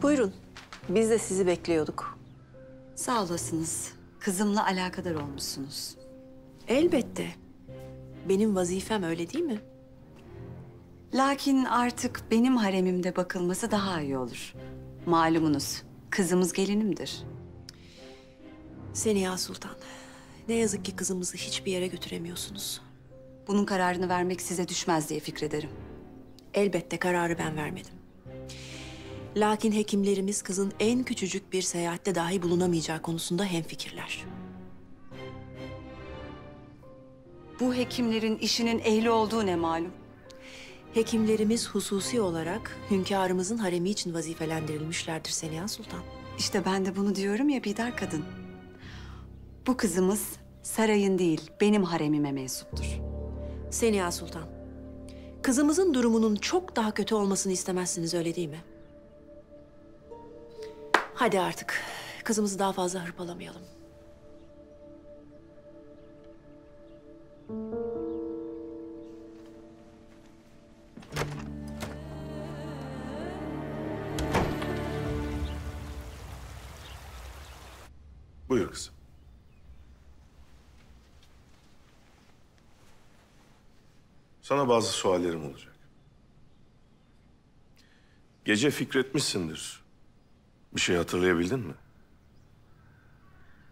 Buyurun. Biz de sizi bekliyorduk. Sağ olasınız. Kızımla alakadar olmuşsunuz. Elbette. Benim vazifem öyle değil mi? Lakin artık benim haremimde bakılması daha iyi olur. Malumunuz, kızımız gelinimdir. Seniha Sultan, ne yazık ki kızımızı hiçbir yere götüremiyorsunuz. Bunun kararını vermek size düşmez diye fikrederim. Elbette kararı ben vermedim. Lakin hekimlerimiz kızın en küçücük bir seyahatte dahi bulunamayacağı konusunda hemfikirler. Bu hekimlerin işinin ehli olduğu ne malum? Hekimlerimiz hususi olarak hünkârımızın haremi için vazifelendirilmişlerdir Seniha Sultan. İşte ben de bunu diyorum ya Bidar kadın. Bu kızımız sarayın değil, benim haremime mensuptur. Seniha Sultan, kızımızın durumunun çok daha kötü olmasını istemezsiniz, öyle değil mi? Hadi artık, kızımızı daha fazla hırpalamayalım. Buyur kızım. Sana bazı suallerim olacak. Gece fikretmişsindir. Bir şey hatırlayabildin mi?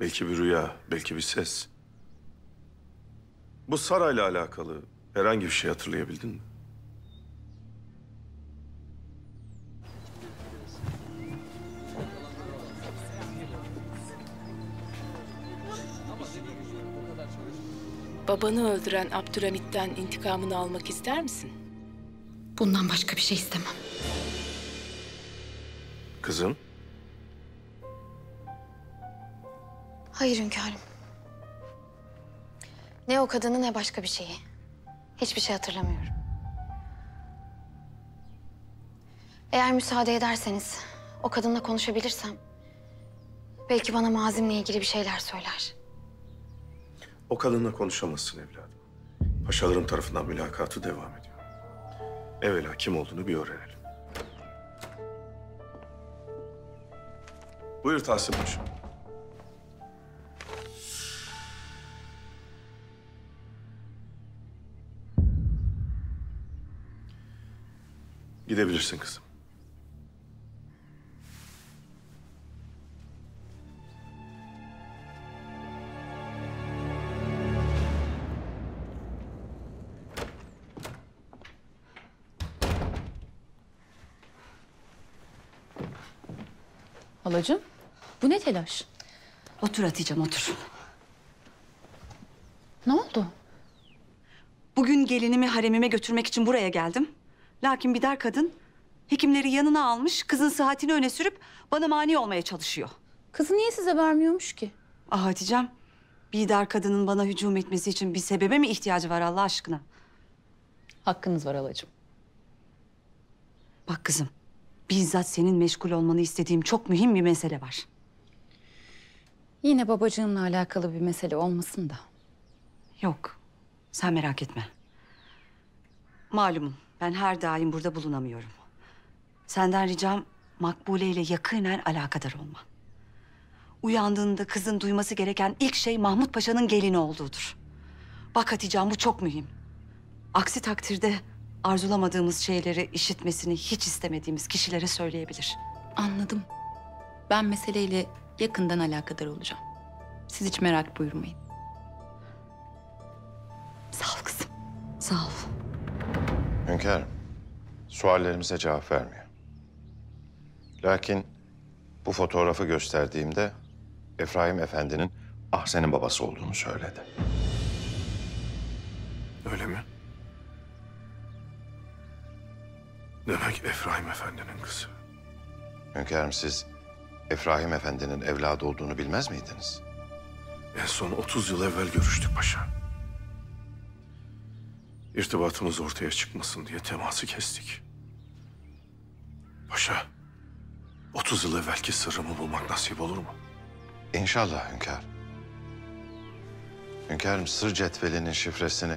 Belki bir rüya, belki bir ses. Bu sarayla alakalı herhangi bir şey hatırlayabildin mi? Babanı öldüren Abdülhamit'ten intikamını almak ister misin? Bundan başka bir şey istemem. Kızım, Hayır hünkârım. Ne o kadını ne başka bir şeyi. Hiçbir şey hatırlamıyorum. Eğer müsaade ederseniz o kadınla konuşabilirsem belki bana mazimle ilgili bir şeyler söyler. o kadınla konuşamazsın evladım. Paşalarım tarafından mülakatı devam ediyor. Evvela kim olduğunu bir öğrenelim. Buyur Tahsin Paşa. Gidebilirsin kızım. Halacığım, bu ne telaş? Otur Hatice'm, otur. Ne oldu? Bugün gelinimi haremime götürmek için buraya geldim. Lakin Bidar kadın hekimleri yanına almış, kızın sıhhatini öne sürüp bana mani olmaya çalışıyor. Kızı niye size vermiyormuş ki? Ah Hatice'm, Bidar kadının bana hücum etmesi için bir sebebe mi ihtiyacı var Allah aşkına? Hakkınız var halacığım. Bak kızım, bizzat senin meşgul olmanı istediğim çok mühim bir mesele var. Yine babacığımla alakalı bir mesele olmasın da. Yok, sen merak etme. Malumum, ben her daim burada bulunamıyorum. Senden ricam Makbule ile yakinen alakadar olman. Uyandığında kızın duyması gereken ilk şey Mahmut Paşa'nın gelini olduğudur. Bak Hatice'm, bu çok mühim. Aksi takdirde arzulamadığımız şeyleri işitmesini hiç istemediğimiz kişilere söyleyebilir. Anladım. Ben meseleyle yakından alakadar olacağım. Siz hiç merak buyurmayın. Sağ ol kızım. Sağ ol. Hünkârım, suallerimize cevap vermiyor. Lakin bu fotoğrafı gösterdiğimde Efraim Efendi'nin Ahsen'in babası olduğunu söyledi. Öyle mi? Demek Efraim Efendi'nin kızı. Hünkârım, siz Efraim Efendi'nin evladı olduğunu bilmez miydiniz? En son 30 yıl evvel görüştük paşa. İrtibatımız ortaya çıkmasın diye teması kestik. Paşa, 30 yıl evvelki sırrımı bulmak nasip olur mu? İnşallah hünkâr. Hünkârım, sır cetvelinin şifresini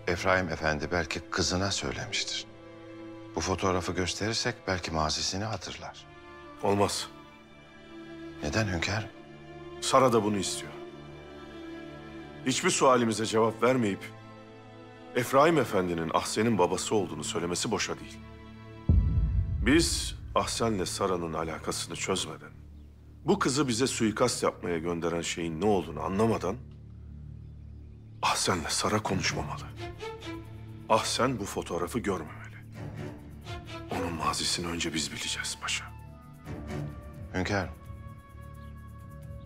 Efraim Efendi belki kızına söylemiştir. Bu fotoğrafı gösterirsek belki mazisini hatırlar. Olmaz. Neden hünkârım? Sara da bunu istiyor. Hiçbir sualimize cevap vermeyip Efraim Efendi'nin Ahsen'in babası olduğunu söylemesi boşa değil. Biz Ahsen'le Sara'nın alakasını çözmeden, bu kızı bize suikast yapmaya gönderen şeyin ne olduğunu anlamadan Ahsen'le Sara konuşmamalı. Ahsen bu fotoğrafı görmemeli. Onun mazisini önce biz bileceğiz paşa. Hünkârım,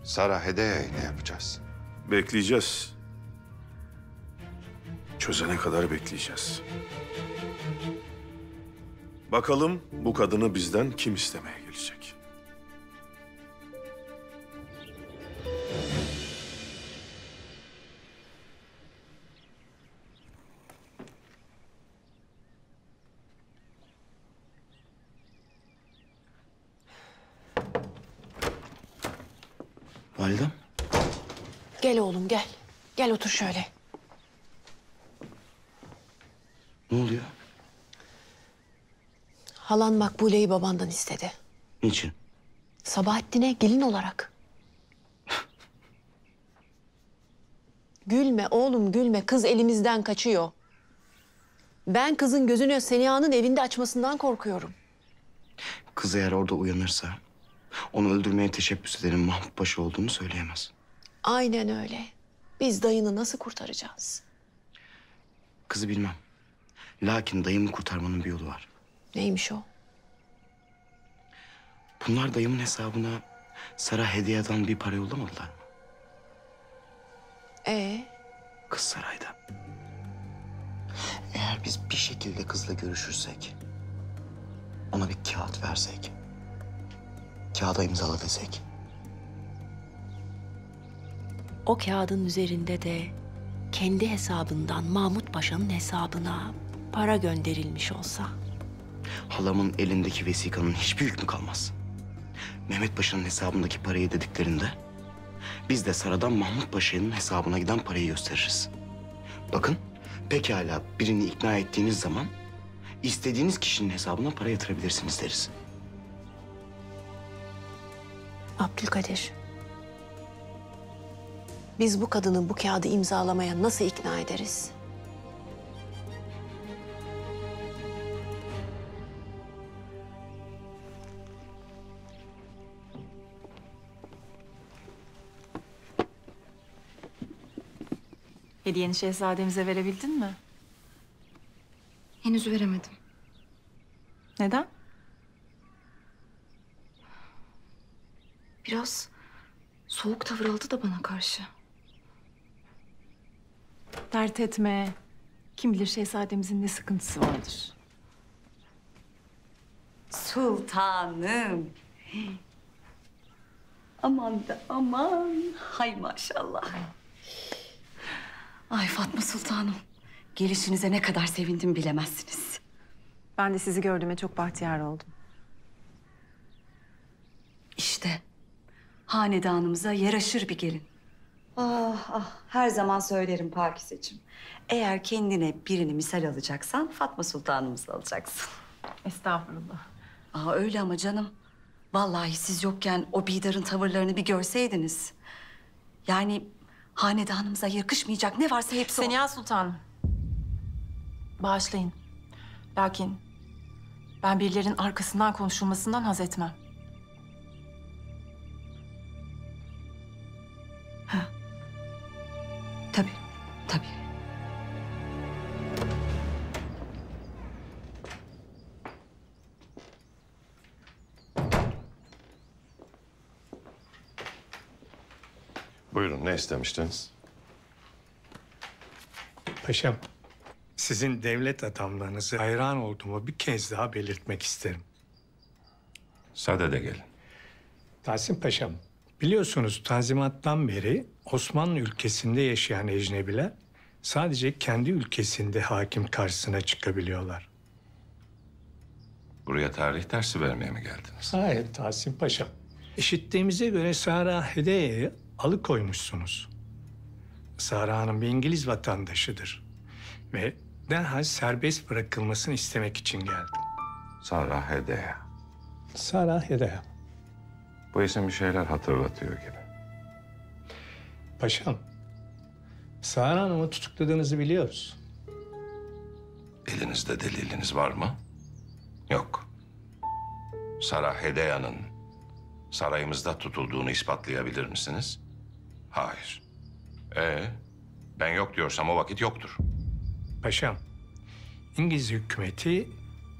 Sara Hedeya'yı ne yapacağız? Bekleyeceğiz. Çözene kadar bekleyeceğiz. Bakalım bu kadını bizden kim istemeye gelecek? Validem. Gel oğlum gel. Gel otur şöyle. Ne oluyor? Halan Makbule'yi babandan istedi. Niçin? Sabahattin'e gelin olarak. Gülme oğlum gülme. Kız elimizden kaçıyor. Ben kızın gözünü Seniha'nın evinde açmasından korkuyorum. Kız eğer orada uyanırsa onu öldürmeye teşebbüs edenin Mahmut Paşa olduğunu söyleyemez. Aynen öyle. Biz dayını nasıl kurtaracağız? Kızı bilmem. Lakin dayımı kurtarmanın bir yolu var. Neymiş o? Bunlar dayımın hesabına Sara Hediya'dan bir para yollamadılar mı? Kız sarayda. Eğer biz bir şekilde kızla görüşürsek, ona bir kağıt versek, kağıda imzala desek. O kağıdın üzerinde de kendi hesabından Mahmut Paşa'nın hesabına para gönderilmiş olsa. Halamın elindeki vesikanın hiçbir hükmü kalmaz. Mehmet Paşa'nın hesabındaki parayı dediklerinde biz de Sara'dan Mahmut Paşa'nın hesabına giden parayı gösteririz. Bakın, pekala birini ikna ettiğiniz zaman istediğiniz kişinin hesabına para yatırabilirsiniz deriz. Abdülkadir. Biz bu kadını bu kağıdı imzalamaya nasıl ikna ederiz? Hediyeni şehzademize verebildin mi? Henüz veremedim. Neden? Biraz soğuk tavır aldı da bana karşı. Dert etme. Kim bilir şehzademizin ne sıkıntısı vardır. Sultanım. Aman da aman. Hay maşallah. Ay Fatma Sultanım. Gelişinize ne kadar sevindim bilemezsiniz. Ben de sizi gördüğüme çok bahtiyar oldum. İşte hanedanımıza yaraşır bir gelin. Ah ah, her zaman söylerim Pakizeciğim. Eğer kendine birini misal alacaksan Fatma Sultanımızı alacaksın. Estağfurullah. Aa öyle ama canım. Vallahi siz yokken o Bidar'ın tavırlarını bir görseydiniz. Yani hanedanımıza yakışmayacak ne varsa hepsi Seniha Sultanım. Bağışlayın. Lakin ben birilerinin arkasından konuşulmasından haz etmem. Tabii, tabii. Buyurun, ne istemiştiniz? Paşam, sizin devlet adamlarınızı hayran olduğumu bir kez daha belirtmek isterim. Sadede gelin. Tahsin Paşam, biliyorsunuz Tanzimat'tan beri Osmanlı ülkesinde yaşayan ecnebiler sadece kendi ülkesinde hakim karşısına çıkabiliyorlar. Buraya tarih dersi vermeye mi geldiniz? Hayır Tahsin Paşam. İşittiğimize göre Sara Hedeya'yı alıkoymuşsunuz. Sara Hanım bir İngiliz vatandaşıdır. Ve derhal serbest bırakılmasını istemek için geldim. Sara Hedeya. Sara Hedeya. Bu isim bir şeyler hatırlatıyor gibi. Paşam, Sara Hanım'ı tutukladığınızı biliyoruz. Elinizde deliliniz var mı? Yok. Sara Hedeya'nın sarayımızda tutulduğunu ispatlayabilir misiniz? Hayır. Ben yok diyorsam o vakit yoktur. Paşam, İngiliz hükümeti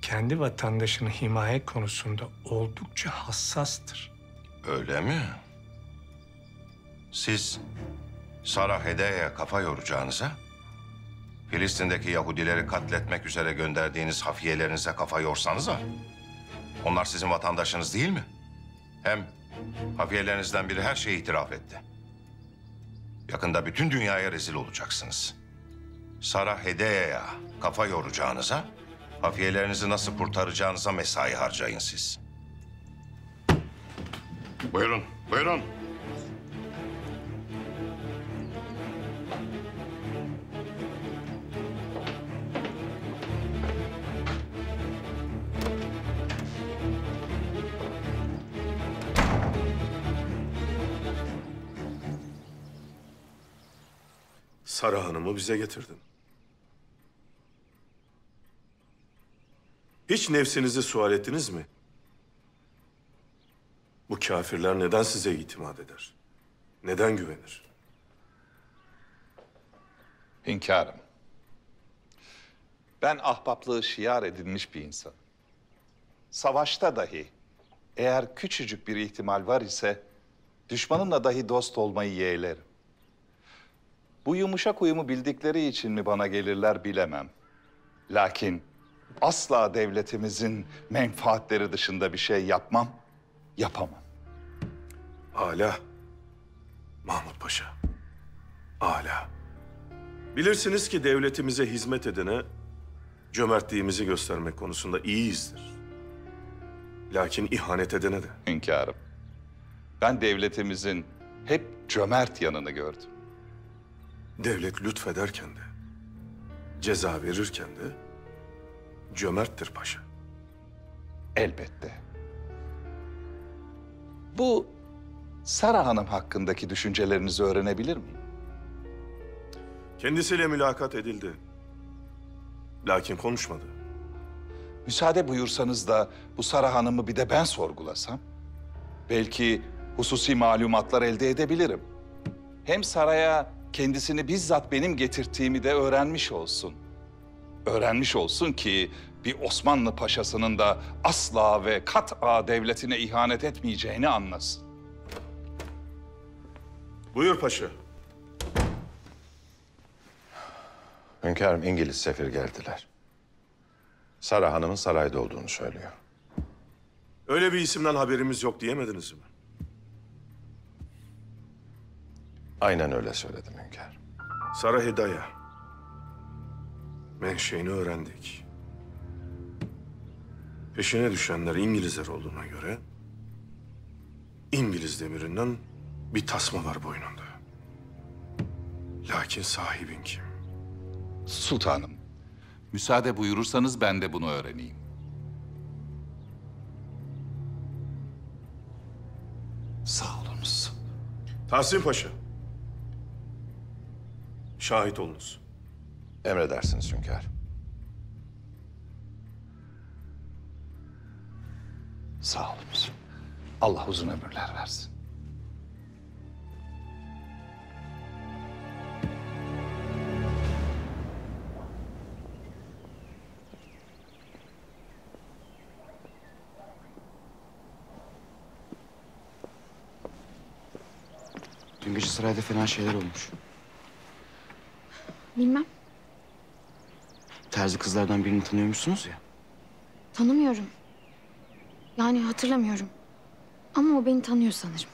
kendi vatandaşını himaye konusunda oldukça hassastır. Öyle mi? Siz Sara Hedeya'ya kafa yoracağınıza, Filistin'deki Yahudileri katletmek üzere gönderdiğiniz hafiyelerinize kafa yorsanıza, onlar sizin vatandaşınız değil mi? Hem hafiyelerinizden biri her şeyi itiraf etti. Yakında bütün dünyaya rezil olacaksınız. Sara Hedeya'ya kafa yoracağınıza, hafiyelerinizi nasıl kurtaracağınıza mesai harcayın siz. Buyurun, buyurun. Sara Hanım'ı bize getirdin. Hiç nefsinizi sual ettiniz mi? Bu kâfirler neden size itimat eder? Neden güvenir? Hünkârım. Ben ahbaplığı şiar edinmiş bir insanım. Savaşta dahi eğer küçücük bir ihtimal var ise düşmanımla dahi dost olmayı yeğlerim. Bu yumuşak uyumu bildikleri için mi bana gelirler bilemem. Lakin asla devletimizin menfaatleri dışında bir şey yapmam, yapamam. Âlâ. Mahmut Paşa. Âlâ. Bilirsiniz ki devletimize hizmet edene cömertliğimizi göstermek konusunda iyiyizdir. Lakin ihanet edene de. Hünkârım, ben devletimizin hep cömert yanını gördüm. Devlet lütfederken de, ceza verirken de cömerttir paşa. Elbette. Bu Sara Hanım hakkındaki düşüncelerinizi öğrenebilir miyim? Kendisiyle mülakat edildi. Lakin konuşmadı. Müsaade buyursanız da bu Sara Hanım'ı bir de ben sorgulasam, belki hususi malumatlar elde edebilirim. Hem saraya kendisini bizzat benim getirttiğimi de öğrenmiş olsun. Öğrenmiş olsun ki bir Osmanlı paşasının da asla ve kat'a devletine ihanet etmeyeceğini anlasın. Buyur paşa. Hünkârım, İngiliz sefir geldiler. Sara Hanım'ın sarayda olduğunu söylüyor. Öyle bir isimden haberimiz yok diyemediniz mi? Aynen öyle söyledim hünkârım. Sara Hedaya. Menşeini öğrendik. Peşine düşenler İngilizler olduğuna göre İngiliz demirinden bir tasma var boynunda. Lakin sahibin kim? Sultanım, müsaade buyurursanız ben de bunu öğreneyim. Sağ olunuz. Tahsin Paşa. Şahit olunuz. Emredersiniz hünkârım. Sağ olunuz. Allah uzun ömürler versin. gece sarayda fena şeyler olmuş. Bilmem. Terzi kızlardan birini tanıyormuşsunuz ya. Tanımıyorum. Yani hatırlamıyorum. Ama o beni tanıyor sanırım.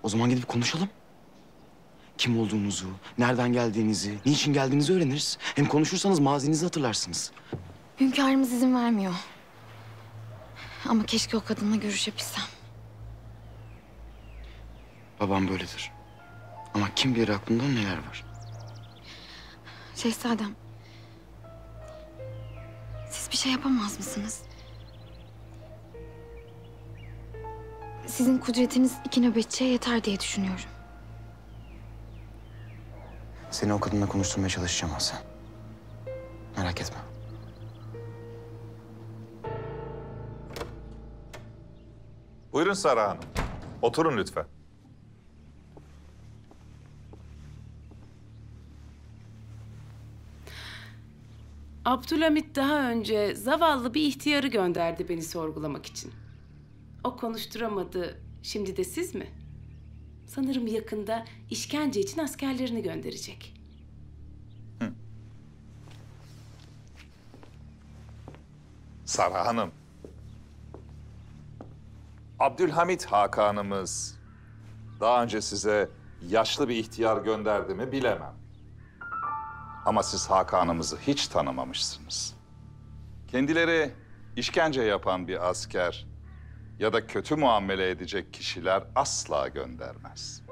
O zaman gidip konuşalım. Kim olduğunuzu, nereden geldiğinizi, niçin geldiğinizi öğreniriz. Hem konuşursanız mazinizi hatırlarsınız. Hünkârımız izin vermiyor. Ama keşke o kadınla görüşebilsem. Babam böyledir. Ama kim bilir aklında neler var. Şehzadem. Siz bir şey yapamaz mısınız? Sizin kudretiniz 2 nöbetçiye yeter diye düşünüyorum. Seni o kadınla konuşturmaya çalışacağım Hasan. Merak etme. Buyurun Sara Hanım. Oturun lütfen. Abdülhamit daha önce zavallı bir ihtiyarı gönderdi beni sorgulamak için. O konuşturamadı. Şimdi de siz mi? Sanırım yakında işkence için askerlerini gönderecek. Sara Hanım. Abdülhamit Hakanımız daha önce size yaşlı bir ihtiyar gönderdi mi bilemem. Ama siz Hakanımızı hiç tanımamışsınız. Kendileri işkence yapan bir asker ya da kötü muamele edecek kişiler asla göndermez.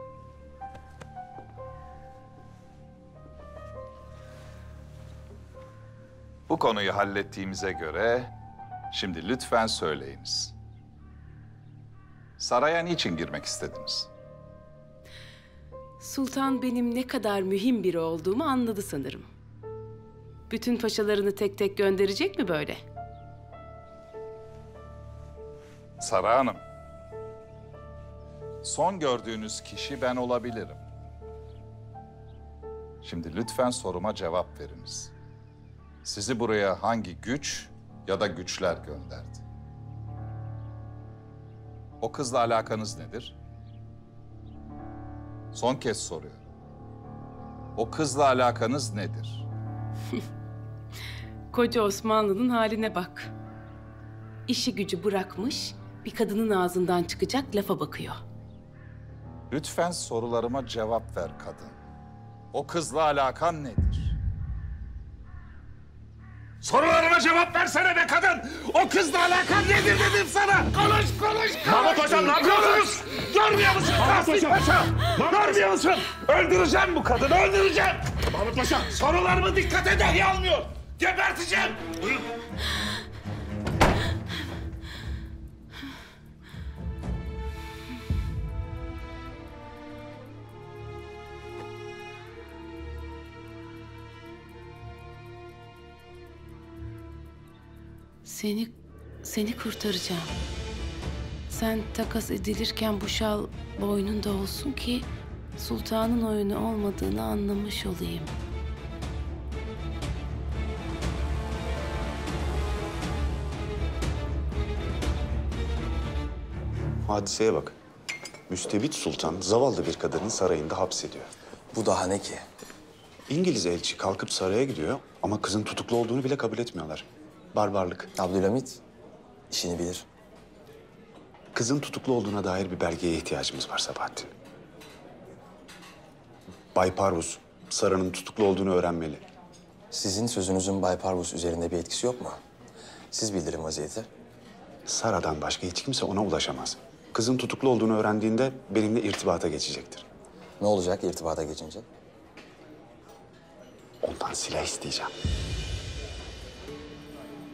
Bu konuyu hallettiğimize göre şimdi lütfen söyleyiniz. Saraya niçin girmek istediniz? Sultan benim ne kadar mühim biri olduğumu anladı sanırım. Bütün paşalarını tek tek gönderecek mi böyle? Sara Hanım, son gördüğünüz kişi ben olabilirim. Şimdi lütfen soruma cevap veriniz. Sizi buraya hangi güç ya da güçler gönderdi? O kızla alakanız nedir? Son kez soruyorum. O kızla alakanız nedir? Koca Osmanlı'nın haline bak. İşi gücü bırakmış, bir kadının ağzından çıkacak lafa bakıyor. Lütfen sorularıma cevap ver kadın. O kızla alakan nedir? Sorularıma cevap versene be kadın! O kızla alakan nedir dedim sana! Konuş! Mahmut Hocam ne yapıyorsunuz? Görmüyor musun? Mahmut Hocam! Görmüyor musun? Öldüreceğim bu kadını, öldüreceğim! Mahmut Paşa, sorularımı dikkate dahi almıyor! Geberteceğim! Seni kurtaracağım. Sen takas edilirken bu şal boynunda olsun ki sultanın oyunu olmadığını anlamış olayım. Hadiseye bak. Müstebit Sultan zavallı bir kadının sarayında hapsediyor. Bu daha ne ki? İngiliz elçi kalkıp saraya gidiyor ama kızın tutuklu olduğunu bile kabul etmiyorlar. Barbarlık. Abdülhamit işini bilir. Kızın tutuklu olduğuna dair bir belgeye ihtiyacımız var Sabahattin. Bay Parvus, Sara'nın tutuklu olduğunu öğrenmeli. Sizin sözünüzün Bay Parvus üzerinde bir etkisi yok mu? Siz bildirin vaziyeti. Sara'dan başka hiç kimse ona ulaşamaz. Kızın tutuklu olduğunu öğrendiğinde benimle irtibata geçecektir. Ne olacak irtibata geçince? Ondan silah isteyeceğim.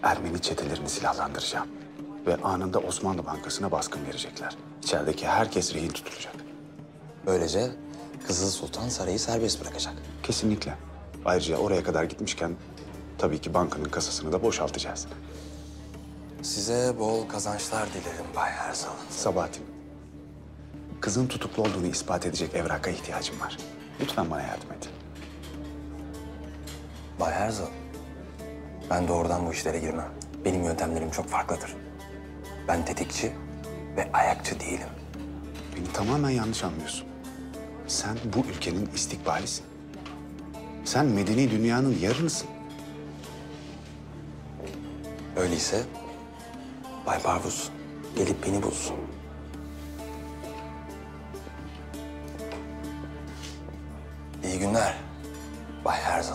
Ermeni çetelerini silahlandıracağım. Ve anında Osmanlı Bankası'na baskın verecekler. İçerideki herkes rehin tutulacak. Böylece Kızıl Sultan sarayı serbest bırakacak. Kesinlikle. Ayrıca oraya kadar gitmişken tabii ki bankanın kasasını da boşaltacağız. Size bol kazançlar dilerim Bay Erzal. Sabahattin, kızın tutuklu olduğunu ispat edecek evraka ihtiyacım var. Lütfen bana yardım et. Bay Erzal, ben doğrudan bu işlere girmem. Benim yöntemlerim çok farklıdır. Ben tetikçi ve ayakçı değilim. Beni tamamen yanlış anlıyorsun. Sen bu ülkenin istikbalisin. Sen medeni dünyanın yarınısın. Öyleyse Bay Parvus gelip beni bulsun. İyi günler Bay Herzl.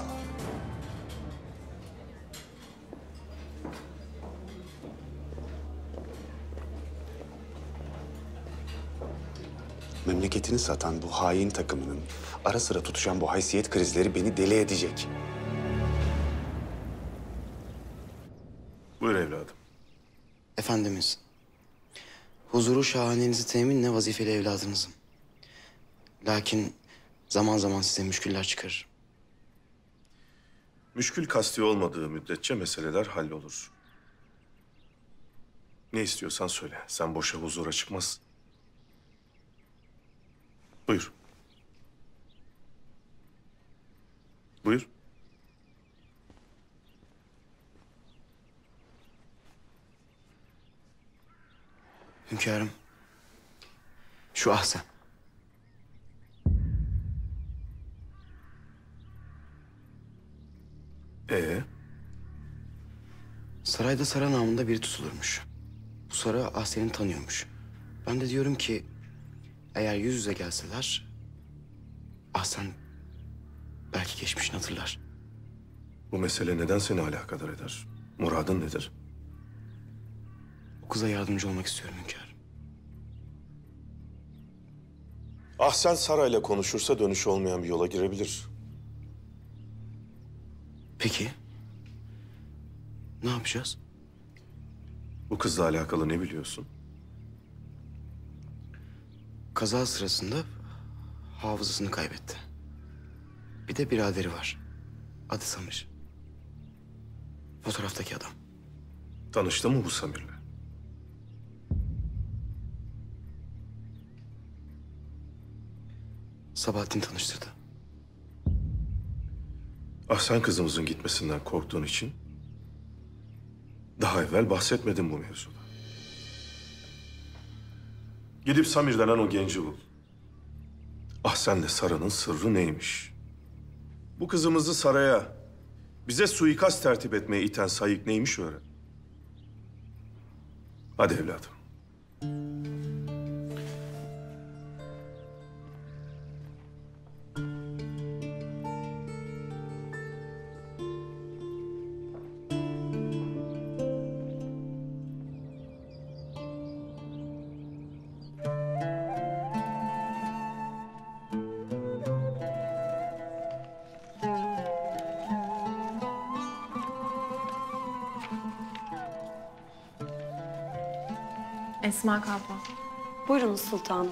Memleketini satan bu hain takımının ara sıra tutuşan bu haysiyet krizleri beni deli edecek. Buyur evladım. Efendimiz, huzuru şahanenizi teminle vazifeli evladınızım. Lakin zaman zaman size müşküller çıkarır. Müşkül kasti olmadığı müddetçe meseleler hallolur. Ne istiyorsan söyle. Sen boşa huzura çıkmazsın. Buyur. Buyur. Hünkârım, şu Ahsen. Sarayda Sara namında biri tutulurmuş. Bu Sara Ahsen'i tanıyormuş. Ben de diyorum ki eğer yüz yüze gelseler Ahsen belki geçmişini hatırlar. Bu mesele neden seni alakadar eder? Muradın nedir? O kıza yardımcı olmak istiyorum hünkârım. Ahsen Sara'yla konuşursa dönüşü olmayan bir yola girebilir. Peki. Ne yapacağız? Bu kızla alakalı ne biliyorsun? Kaza sırasında hafızasını kaybetti. Bir de biraderi var. Adı Samir. Fotoğraftaki adam. Tanıştı mı bu Samir'le? Sabahattin tanıştırdı. Ahsen kızımızın gitmesinden korktuğun için daha evvel bahsetmedin bu mevzuda. Gidip Samir denen o genci bul. Ahsen'le Sara'nın sırrı neymiş? Bu kızımızı saraya, bize suikast tertip etmeye iten sayık neymiş öğren. Hadi evladım. Esma Kalfa. Buyurun sultanım.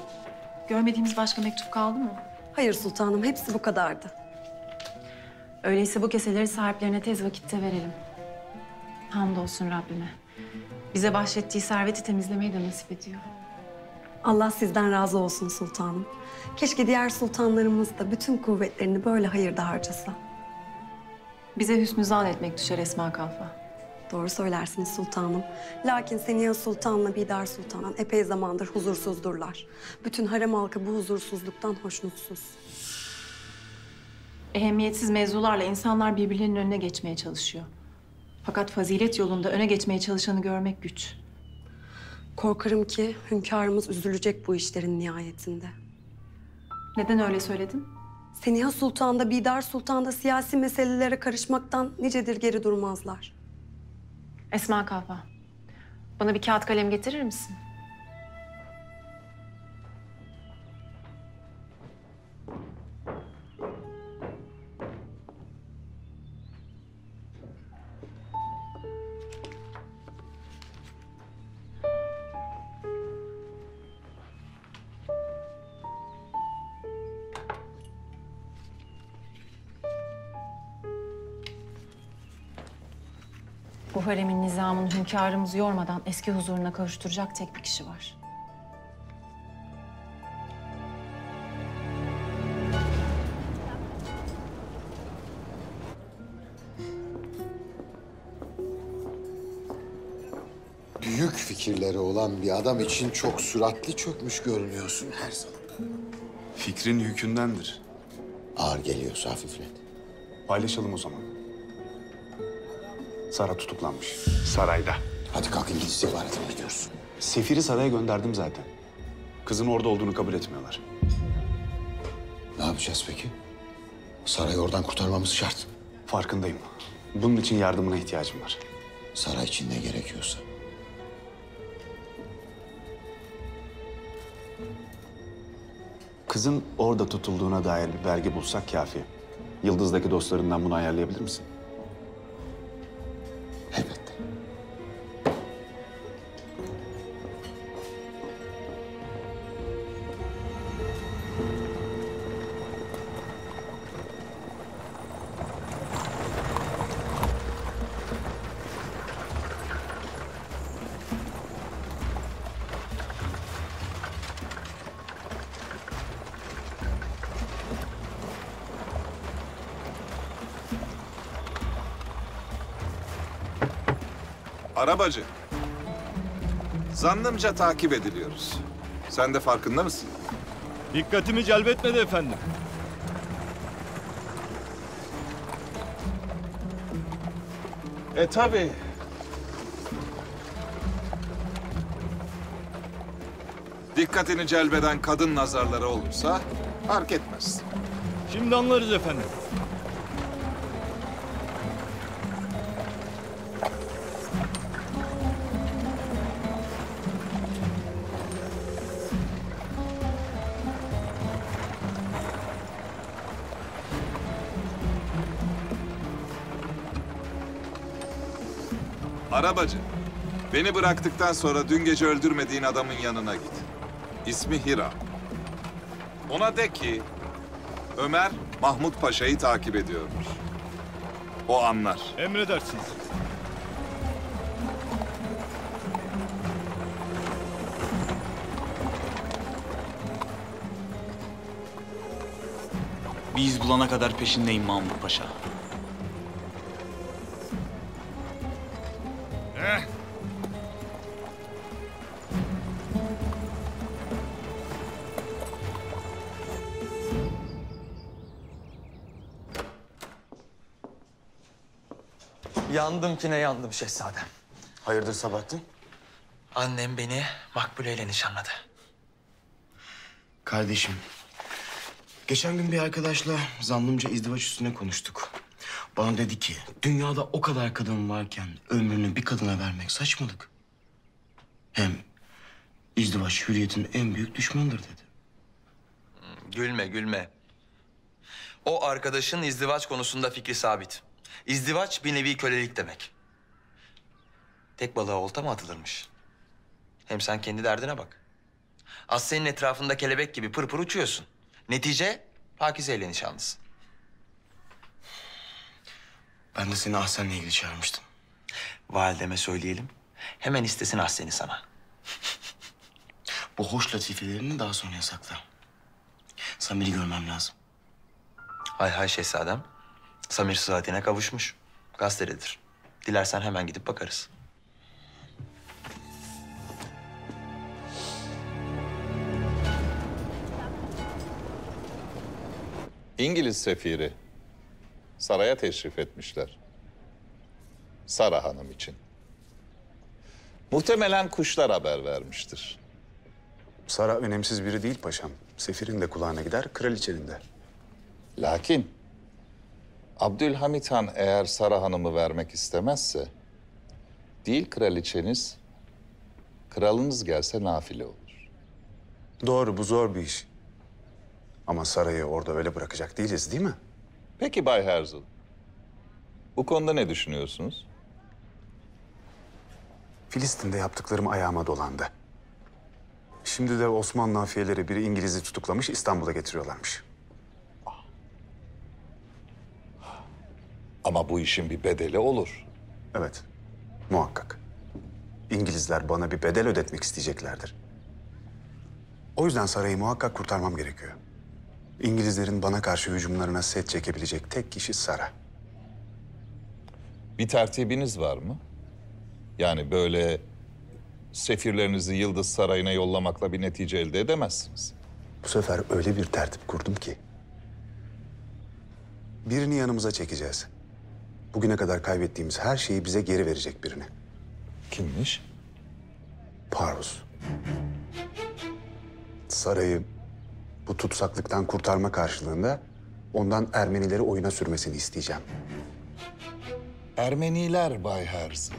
Görmediğimiz başka mektup kaldı mı? Hayır sultanım, hepsi bu kadardı. Öyleyse bu keseleri sahiplerine tez vakitte verelim. Hamdolsun Rabbime. Bize bahşettiği serveti temizlemeyi de nasip ediyor. Allah sizden razı olsun sultanım. Keşke diğer sultanlarımız da bütün kuvvetlerini böyle hayırda harcasa. Bize hüsnü zan etmek düşer Esma Kalfa. Doğru söylersiniz sultanım. Lakin Seniha Sultan'la Bidar Sultan epey zamandır huzursuzdur. Bütün harem halkı bu huzursuzluktan hoşnutsuz. Ehemmiyetsiz mevzularla insanlar birbirlerinin önüne geçmeye çalışıyor. Fakat fazilet yolunda öne geçmeye çalışanı görmek güç. Korkarım ki hünkârımız üzülecek bu işlerin nihayetinde. Neden öyle söyledin? Seniha Sultan da Bidar Sultan da siyasi meselelere karışmaktan nicedir geri durmazlar. Esma Kalfa, bana bir kağıt kalem getirir misin? Bu haremin nizamını hünkârımızı yormadan eski huzuruna kavuşturacak tek bir kişi var. Büyük fikirleri olan bir adam için çok süratli çökmüş görünüyorsun her zaman. Fikrin yükündendir. Ağır geliyorsa hafiflet. Paylaşalım o zaman. Sara tutuklanmış. Sarayda. Hadi kalk İngiliz istihbaratına gidiyoruz. Sefiri saraya gönderdim zaten. Kızın orada olduğunu kabul etmiyorlar. Ne yapacağız peki? Sarayı oradan kurtarmamız şart. Farkındayım. Bunun için yardımına ihtiyacım var. Saray için ne gerekiyorsa. Kızın orada tutulduğuna dair bir belge bulsak kafi. Yıldız'daki dostlarından bunu ayarlayabilir misin? Elbette. Arabacı. Zannımca takip ediliyoruz. Sen de farkında mısın? Dikkatimi celbetmedi efendim. Tabii. Dikkatini celbeden kadın nazarları olursa fark etmez. Şimdi anlarız efendim. Arabacı, beni bıraktıktan sonra dün gece öldürmediğin adamın yanına git. İsmi Hira. Ona de ki Ömer Mahmut Paşa'yı takip ediyormuş. O anlar. Emredersiniz. Bir iz bulana kadar peşindeyim Mahmut Paşa. Yandım ki ne yandım şehzadem. Hayırdır Sabahattin? Annem beni Makbule ile nişanladı. Kardeşim, geçen gün bir arkadaşla zannımca izdivaç üstüne konuştuk. Bana dedi ki, dünyada o kadar kadın varken ömrünü bir kadına vermek saçmalık. Hem izdivaç hürriyetin en büyük düşmanıdır dedi. Gülme, gülme. O arkadaşın izdivaç konusunda fikri sabit. İzdivaç bir nevi kölelik demek. Tek balığa olta mı atılırmış? Hem sen kendi derdine bak. Aslen'in etrafında kelebek gibi pır pır uçuyorsun. Netice Pakize ile nişanlısın. Ben de seni Ahsen'le ilgili çağırmıştım. Valideme söyleyelim. Hemen istesin Ahsen'i sana. Bu hoş latifelerini daha sonra yasakla. Samir'i görmem lazım. Hay hay şehzadem. Samir sıhhatine kavuşmuş. Gazetededir. Dilersen hemen gidip bakarız. İngiliz sefiri saraya teşrif etmişler. Sara Hanım için. Muhtemelen kuşlar haber vermiştir. Sara önemsiz biri değil paşam. Sefirin de kulağına gider, kraliçenin de. Lakin Abdülhamit Han eğer Sara Hanım'ı vermek istemezse değil kraliçeniz, kralınız gelse nafile olur. Doğru, bu zor bir iş. Ama Saray'ı orada öyle bırakacak değiliz değil mi? Peki Bay Herzl, bu konuda ne düşünüyorsunuz? Filistin'de yaptıklarım ayağıma dolandı. Şimdi de Osmanlı nafiyeleri biri İngiliz'i tutuklamış, İstanbul'a getiriyorlarmış. Ama bu işin bir bedeli olur. Evet, muhakkak. İngilizler bana bir bedel ödetmek isteyeceklerdir. O yüzden sarayı muhakkak kurtarmam gerekiyor. İngilizlerin bana karşı hücumlarına set çekebilecek tek kişi Sara. Bir tertibiniz var mı? Yani böyle sefirlerinizi Yıldız Sarayı'na yollamakla bir netice elde edemezsiniz. Bu sefer öyle bir tertip kurdum ki birini yanımıza çekeceğiz. Bugüne kadar kaybettiğimiz her şeyi bize geri verecek birini. Kimmiş? Parvus. Sarayı bu tutsaklıktan kurtarma karşılığında ondan Ermenileri oyuna sürmesini isteyeceğim. Ermeniler Bay Herzl.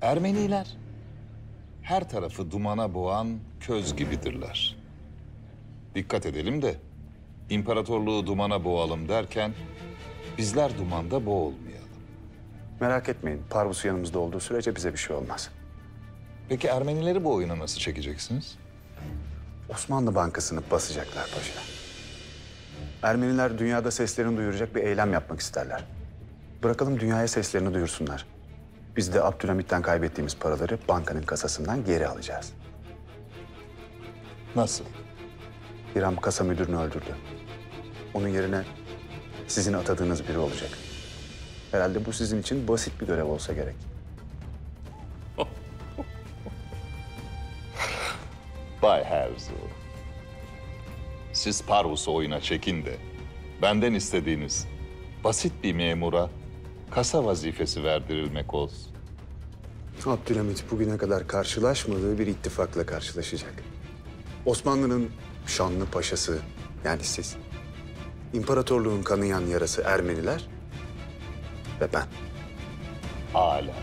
Ermeniler her tarafı dumana boğan köz gibidirler. Dikkat edelim de imparatorluğu dumana boğalım derken bizler dumanda boğulmayalım. Merak etmeyin, Parvus yanımızda olduğu sürece bize bir şey olmaz. Peki Ermenileri bu oyuna nasıl çekeceksiniz? Osmanlı Bankası'nı basacaklar paşa. Ermeniler dünyada seslerini duyuracak bir eylem yapmak isterler. Bırakalım dünyaya seslerini duyursunlar. Biz de Abdülhamit'ten kaybettiğimiz paraları bankanın kasasından geri alacağız. Nasıl? İrem kasa müdürünü öldürdü. Onun yerine sizin atadığınız biri olacak. Herhalde bu sizin için basit bir görev olsa gerek. Bay Herzl, siz Parvus'u oyuna çekin de benden istediğiniz basit bir memura kasa vazifesi verdirilmek olsun. Abdülhamit bugüne kadar karşılaşmadığı bir ittifakla karşılaşacak. Osmanlı'nın şanlı paşası, yani siz. İmparatorluğun kanayan yarası Ermeniler ve ben. Âlâ.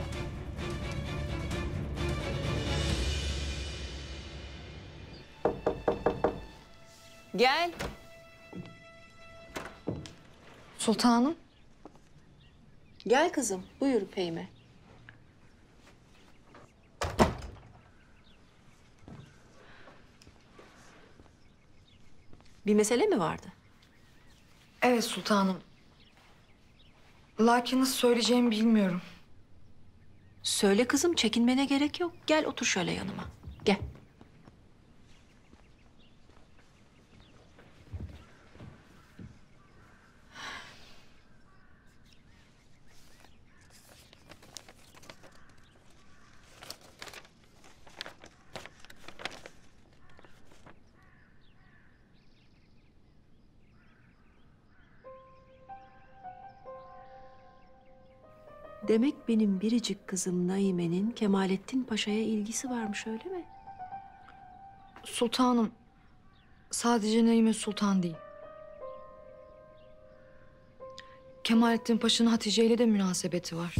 Gel. Sultanım. Gel kızım, buyur Peyme. Bir mesele mi vardı? Evet sultanım. Lakin nasıl söyleyeceğimi bilmiyorum. Söyle kızım, çekinmene gerek yok. Gel otur şöyle yanıma. Gel. Demek benim biricik kızım Naime'nin Kemalettin Paşa'ya ilgisi varmış, öyle mi? Sultanım, sadece Naime Sultan değil. Kemalettin Paşa'nın Hatice ile de münasebeti var.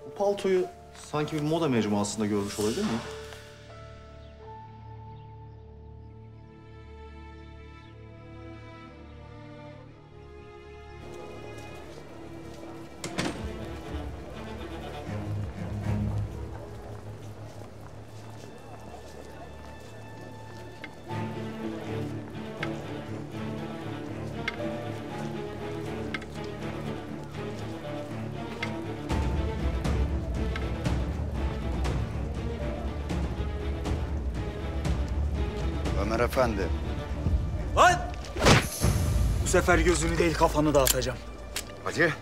Bu paltoyu sanki bir moda mecmuasında görmüş olabilir miyim? Ömer Efendi. Lan! Bu sefer gözünü değil kafanı dağıtacağım. Hadi.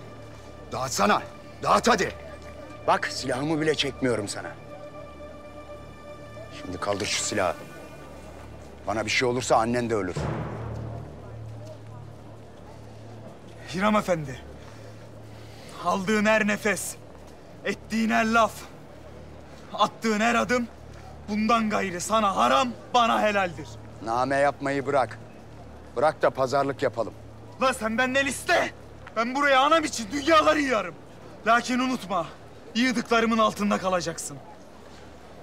Dağıtsana. Dağıt hadi. Bak silahımı bile çekmiyorum sana. Şimdi kaldır şu silahı. Bana bir şey olursa annen de ölür. Hiram Efendi. Aldığın her nefes, ettiğin her laf, attığın her adım bundan gayrı sana haram, bana helaldir. Name yapmayı bırak. Bırak da pazarlık yapalım. Lan sen benden iste. Ben buraya anam için dünyaları yığarım. Lakin unutma, yığdıklarımın altında kalacaksın.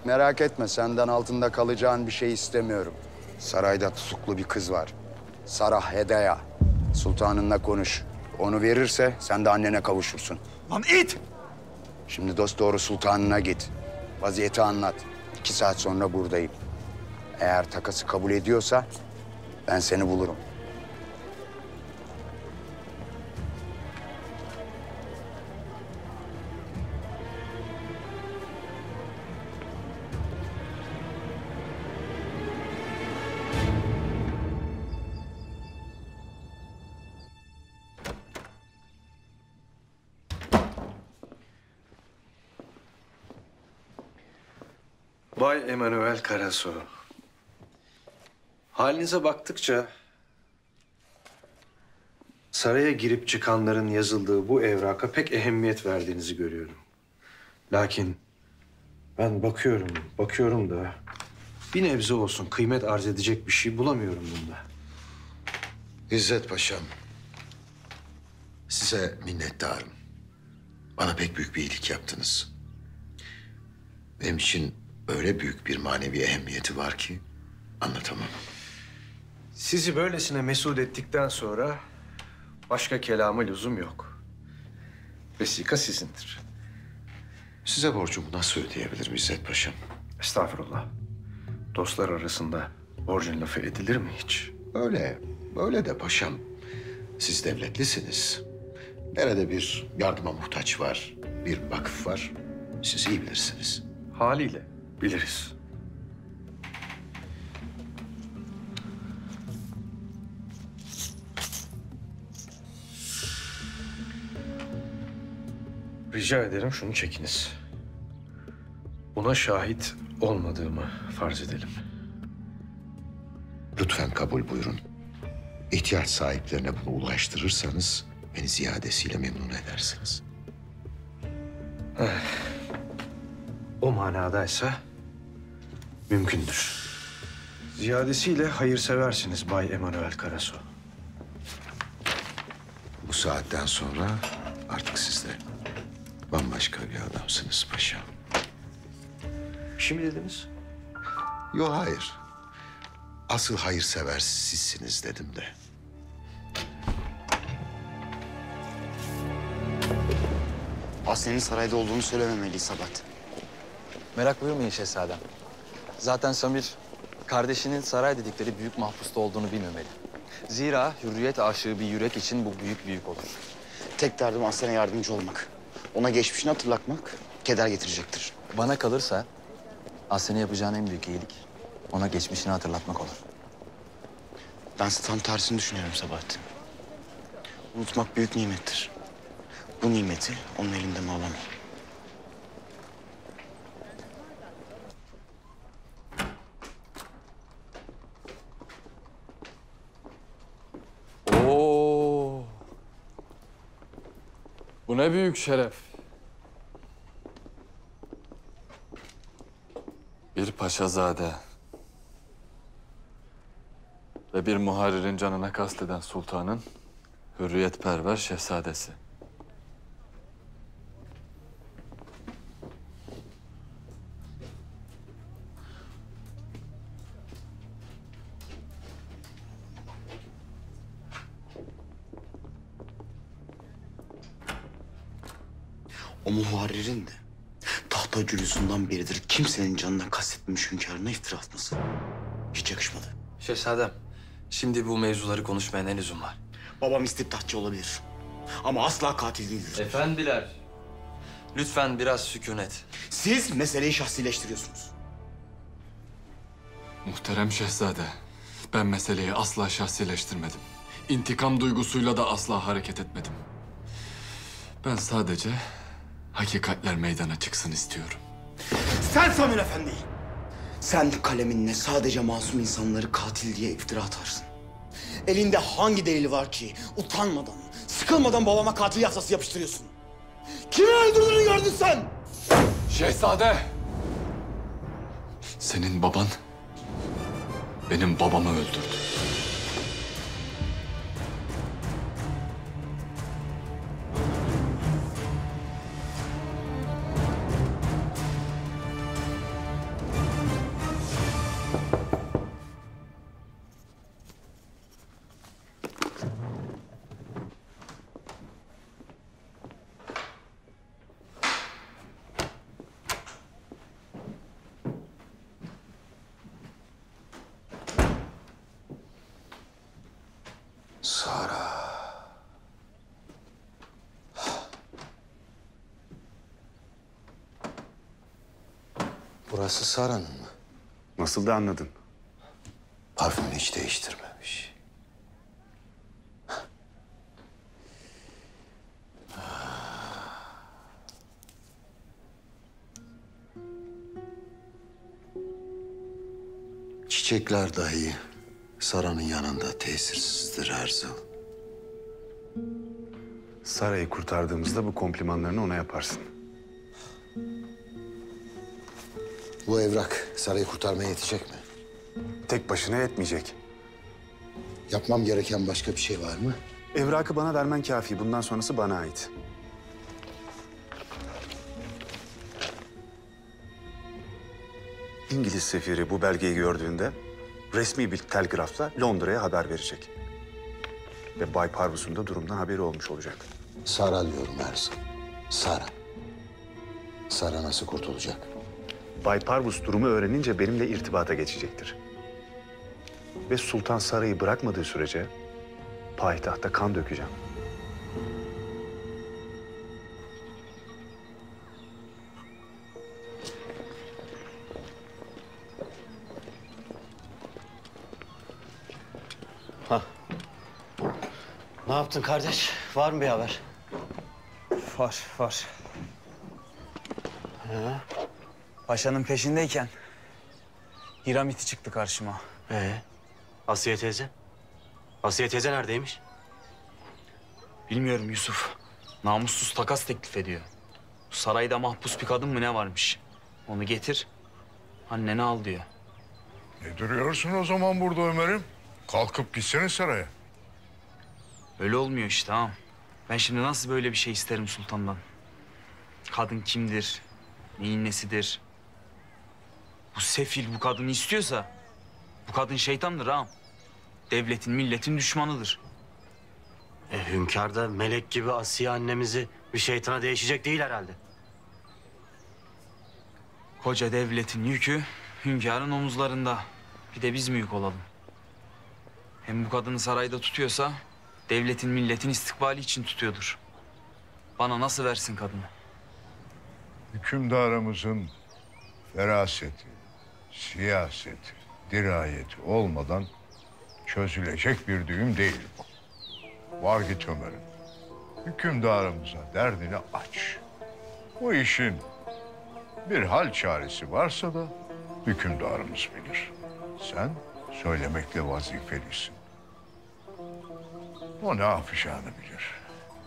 Merak etme, senden altında kalacağın bir şey istemiyorum. Sarayda tutuklu bir kız var. Sarah Hedaya. Sultanınla konuş. Onu verirse sen de annene kavuşursun. Lan it! Şimdi dosdoğru sultanına git. Vaziyeti anlat. 2 saat sonra buradayım. Eğer takası kabul ediyorsa ben seni bulurum. Bay Emanuel Karaso. Halinize baktıkça saraya girip çıkanların yazıldığı bu evraka pek ehemmiyet verdiğinizi görüyorum. Lakin ben bakıyorum da bir nebze olsun kıymet arz edecek bir şey bulamıyorum bunda. İzzet Paşam, size minnettarım. Bana pek büyük bir iyilik yaptınız. Benim için öyle büyük bir manevi ehemmiyeti var ki anlatamam. Sizi böylesine mesut ettikten sonra başka kelama lüzum yok. Vesika sizindir. Size borcumu nasıl ödeyebilirim İzzet Paşam? Estağfurullah. Dostlar arasında borcun lafı edilir mi hiç? Öyle de paşam. Siz devletlisiniz. Nerede bir yardıma muhtaç var, bir vakıf var, siz iyi bilirsiniz. Haliyle biliriz. Rica ederim şunu çekiniz. Buna şahit olmadığımı farz edelim. Lütfen kabul buyurun. İhtiyaç sahiplerine bunu ulaştırırsanız beni ziyadesiyle memnun edersiniz. O manadaysa mümkündür. Ziyadesiyle hayırseversiniz Bay Emanuel Karaso. Bu saatten sonra artık siz de bambaşka bir adamsınız paşam. Bir şey mi dediniz? Yok hayır. Asıl hayırsever sizsiniz dedim de. Aslen'in sarayda olduğunu söylememeliyiz Sabahat. Merak buyurmayın şehzadem. Zaten Samir, kardeşinin saray dedikleri büyük mahpusta olduğunu bilmemeli. Zira hürriyet aşığı bir yürek için bu büyük olur. Tek derdim Aslen'e yardımcı olmak. Ona geçmişini hatırlatmak keder getirecektir. Bana kalırsa Aslen'e yapacağın en büyük iyilik ona geçmişini hatırlatmak olur. Ben tam tersini düşünüyorum Sabahat. Unutmak büyük nimettir. Bu nimeti onun elinden alamam. Oo. Bu ne büyük şeref. Bir paşazade ve bir muharirin canına kasteden sultanın hürriyetperver şehzadesi. O muharririn de tahta cülüsünden beridir kimsenin canına kastetmemiş hünkârına iftira atması. Hiç yakışmadı. Şehzadem, şimdi bu mevzuları konuşmaya ne lüzum var? Babam istibdatçı olabilir. Ama asla katil değildir. Efendiler, lütfen biraz sükunet. Siz meseleyi şahsileştiriyorsunuz. Muhterem şehzade, ben meseleyi asla şahsileştirmedim. İntikam duygusuyla da asla hareket etmedim. Ben sadece hakikatler meydana çıksın istiyorum. Sen Samir Efendi! Sen kaleminle sadece masum insanları katil diye iftira atarsın. Elinde hangi delil var ki utanmadan, sıkılmadan babama katil yasası yapıştırıyorsun? Kimi öldürdüğünü gördün sen? Şehzade! Senin baban benim babamı öldürdü. Sara. Burası Sara'nın mı? Nasıl da anladın? Parfümünü hiç değiştirmemiş. Çiçekler dahi Sara'nın yanında tesirsizdir Erzal. Sara'yı kurtardığımızda bu komplimanlarını ona yaparsın. Bu evrak Sara'yı kurtarmaya yetecek mi? Tek başına yetmeyecek. Yapmam gereken başka bir şey var mı? Evrakı bana vermen kafi. Bundan sonrası bana ait. İngiliz sefiri bu belgeyi gördüğünde resmi bir telgrafla Londra'ya haber verecek. Ve Bay Parvus'un da durumdan haberi olmuş olacak. Sara diyorum Erzal. Sara. Sara nasıl kurtulacak? Bay Parvus durumu öğrenince benimle irtibata geçecektir. Ve Sultan Sara'yı bırakmadığı sürece payitahta kan dökeceğim. Ne yaptın kardeş? Var mı bir haber? Var. Paşanın peşindeyken Hiramiti çıktı karşıma. Asiye teyze? Asiye teyze neredeymiş? Bilmiyorum Yusuf. Namussuz takas teklif ediyor. Sarayda mahpus bir kadın mı ne varmış? Onu getir, anneni al diyor. Ne duruyorsun o zaman burada Ömer'im? Kalkıp gitsene saraya. Öyle olmuyor işte ağam. Ben şimdi nasıl böyle bir şey isterim sultandan? Kadın kimdir? Neyin nesidir? Bu sefil bu kadını istiyorsa bu kadın şeytandır ağam. Devletin, milletin düşmanıdır. Hünkâr da melek gibi Asiye annemizi bir şeytana değişecek değil herhalde. Koca devletin yükü hünkârın omuzlarında. Bir de biz mi yük olalım? Hem bu kadını sarayda tutuyorsa devletin, milletin istikbali için tutuyordur. Bana nasıl versin kadını? Hükümdarımızın feraseti, siyaseti, dirayeti olmadan çözülecek bir düğüm değil bu. Var git Ömer'im. Hükümdarımıza derdini aç. Bu işin bir hal çaresi varsa da hükümdarımız bilir. Sen söylemekle vazifelisin. O ne yapacağını bilir.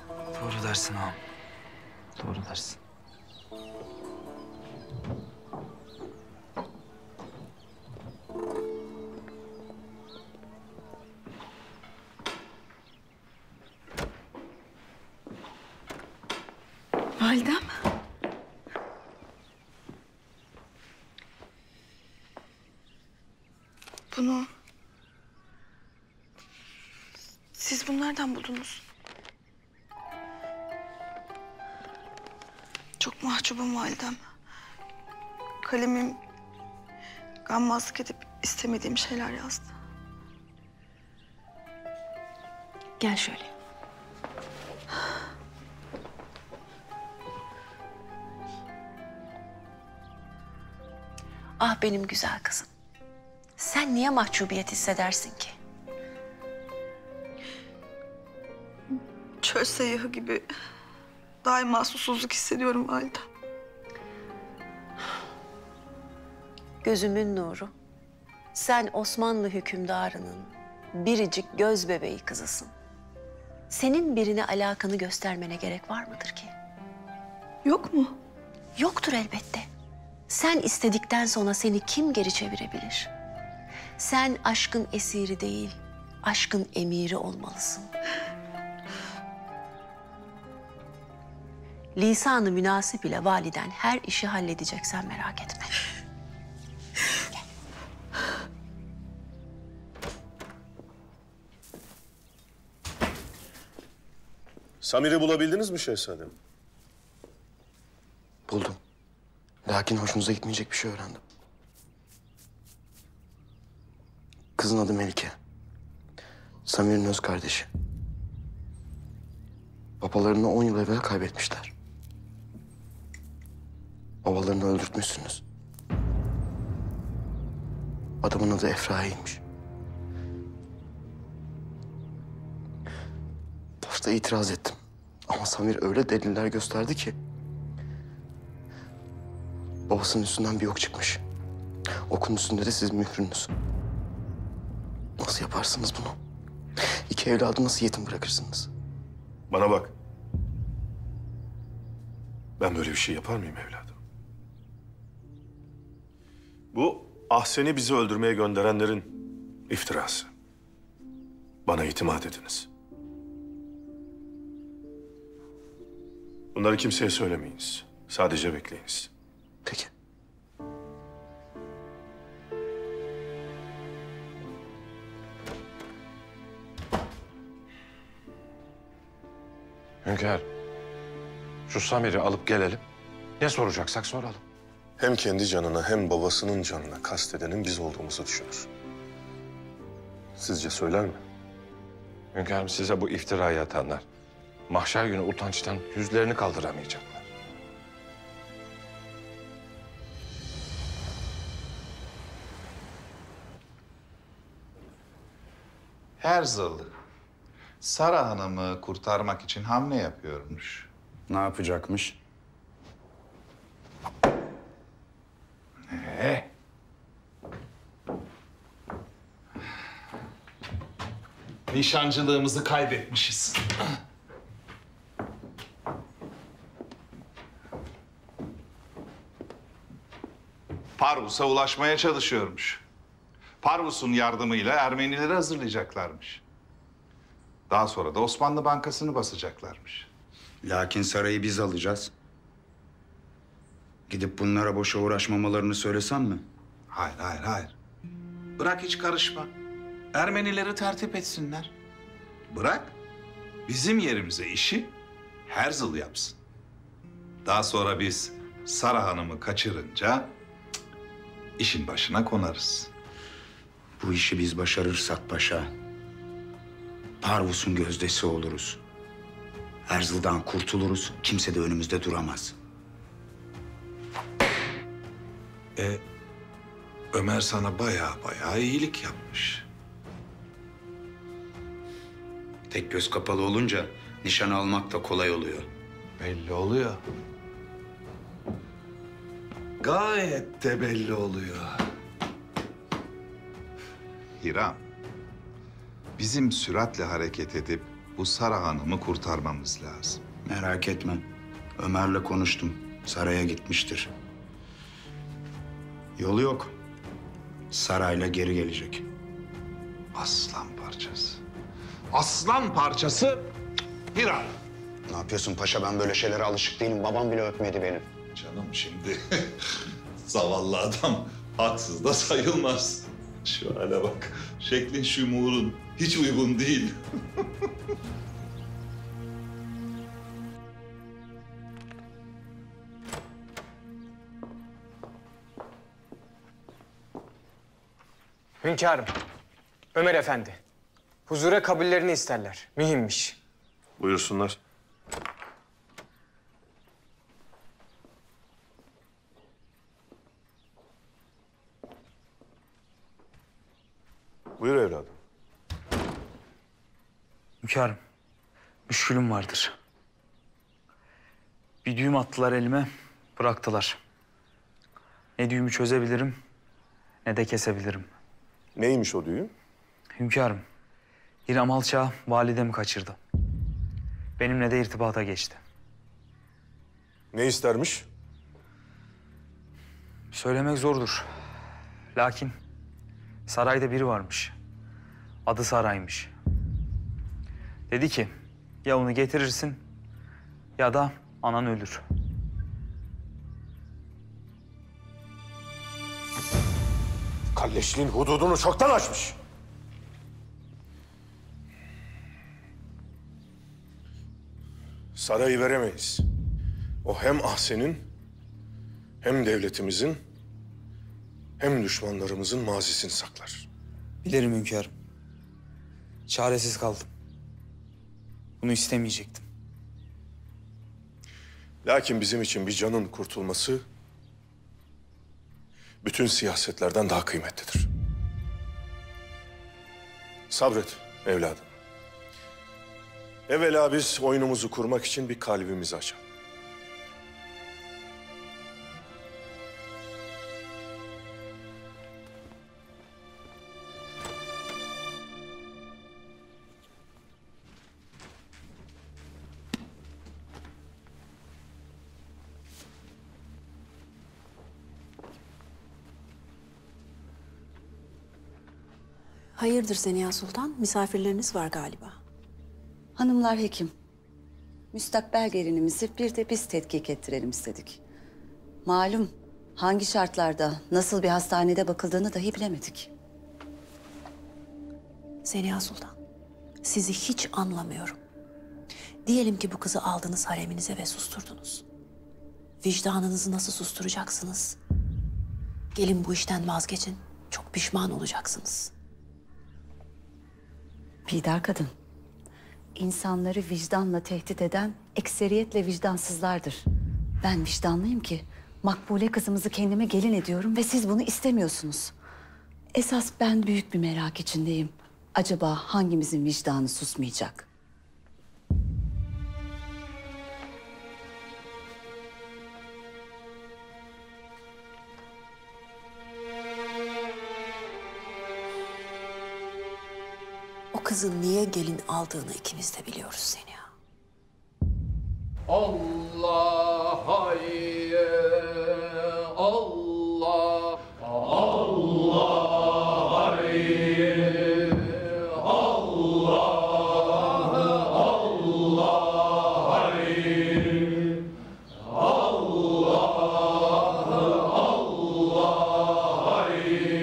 Doğru dersin ağam. Doğru dersin. Validem. Bunu... Siz bunu nereden buldunuz? Çok mahcubum validem. Kalemim gammazlık edip istemediğim şeyler yazdı. Gel şöyle. Ah benim güzel kızım. Sen niye mahcubiyet hissedersin ki? Çöl seyyahı gibi daima susuzluk hissediyorum validem. Gözümün nuru. Sen Osmanlı hükümdarının biricik göz bebeği kızısın. Senin birine alakanı göstermene gerek var mıdır ki? Yok mu? Yoktur elbette. Sen istedikten sonra seni kim geri çevirebilir? Sen aşkın esiri değil, aşkın emiri olmalısın. Lisan-ı münasip ile validen her işi halledeceksen merak etme. Samir'i bulabildiniz mi şehzadem? Buldum. Lakin hoşunuza gitmeyecek bir şey öğrendim. Kızın adı Melike. Samir'in öz kardeşi. Babalarını 10 yıl evvel kaybetmişler. Babalarını öldürtmüşsünüz. Adamın adı Efrahi'ymiş. Başta itiraz ettim. Ama Samir öyle deliller gösterdi ki... babasının üstünden bir ok çıkmış. Okun üstünde de sizin mührünüz. Nasıl yaparsınız bunu? İki evladı nasıl yetim bırakırsınız? Bana bak. Ben böyle bir şey yapar mıyım evladım? Bu Ahsen'i bizi öldürmeye gönderenlerin iftirası. Bana itimat ediniz. Bunları kimseye söylemeyiniz. Sadece bekleyiniz. Peki. Hünkâr, şu Samir'i alıp gelelim. Ne soracaksak soralım. Hem kendi canına hem babasının canına kastedenin biz olduğumuzu düşünür. Sizce söyler mi? Hünkârım, size bu iftirayı atanlar mahşer günü utançtan yüzlerini kaldıramayacaklar. Herzl, Sara Hanım'ı kurtarmak için hamle yapıyormuş. Ne yapacakmış? Nişancılığımızı kaybetmişiz. Parvus'a ulaşmaya çalışıyormuş. Parvus'un yardımıyla Ermenileri hazırlayacaklarmış. Daha sonra da Osmanlı Bankası'nı basacaklarmış. Lakin sarayı biz alacağız. Gidip bunlara boşa uğraşmamalarını söylesem mi? Hayır, hayır, hayır. Bırak hiç karışma. Ermenileri tertip etsinler. Bırak bizim yerimize işi Herzl yapsın. Daha sonra biz Sara Hanım'ı kaçırınca işin başına konarız. Bu işi biz başarırsak paşa, Parvus'un gözdesi oluruz. Herzl'dan kurtuluruz, kimse de önümüzde duramaz. Ömer sana bayağı iyilik yapmış. Tek göz kapalı olunca nişan almak da kolay oluyor. Belli oluyor. Gayet de belli oluyor. Hiram, bizim süratle hareket edip bu Sara Hanım'ı kurtarmamız lazım. Merak etme. Ömer'le konuştum. Saraya gitmiştir. Yolu yok. Sarayla geri gelecek. Aslan parçası. Aslan parçası Hiram. Ne yapıyorsun paşa? Ben böyle şeylere alışık değilim. Babam bile öpmedi beni. Canım şimdi zavallı adam haksız da sayılmaz. Şu hale bak. Şeklin şumurun hiç uygun değil. Hünkârım, Ömer Efendi. Huzura kabullerini isterler. Mühimmiş. Buyursunlar. Buyur evladım. Hünkârım, müşkülüm vardır. Bir düğüm attılar elime, bıraktılar. Ne düğümü çözebilirim, ne de kesebilirim. Neymiş o düğüm? Hünkârım, İrem Alçağı validemi kaçırdı. Benimle de irtibata geçti. Ne istermiş? Söylemek zordur. Lakin sarayda biri varmış. Adı Saray'mış. Dedi ki, ya onu getirirsin ya da anan ölür. Kalleşliğin hududunu çoktan aşmış. Sarayı veremeyiz. O hem Ahsen'in, hem devletimizin, hem düşmanlarımızın mazisini saklar. Bilirim hünkârım. Çaresiz kaldım. Bunu istemeyecektim. Lakin bizim için bir canın kurtulması bütün siyasetlerden daha kıymetlidir. Sabret evladım. Evvela biz oyunumuzu kurmak için bir kalbimizi açalım. Hayırdır Seniha Sultan? Misafirleriniz var galiba. Hanımlar hekim. Müstakbel gelinimizi bir de biz tetkik ettirelim istedik. Malum hangi şartlarda, nasıl bir hastanede bakıldığını dahi bilemedik. Seniha Sultan, sizi hiç anlamıyorum. Diyelim ki bu kızı aldınız hareminize ve susturdunuz. Vicdanınızı nasıl susturacaksınız? Gelin bu işten vazgeçin. Çok pişman olacaksınız. Pidar kadın. İnsanları vicdanla tehdit eden ekseriyetle vicdansızlardır. Ben vicdanlıyım ki Makbule kızımızı kendime gelin ediyorum ve siz bunu istemiyorsunuz. Esas ben büyük bir merak içindeyim. Acaba hangimizin vicdanı susmayacak? O kızın niye gelin aldığını ikimiz de biliyoruz Seniha. Allah hayye, Allah, Allah hayye, Allah, Allah hayye, Allah, Allah hayye.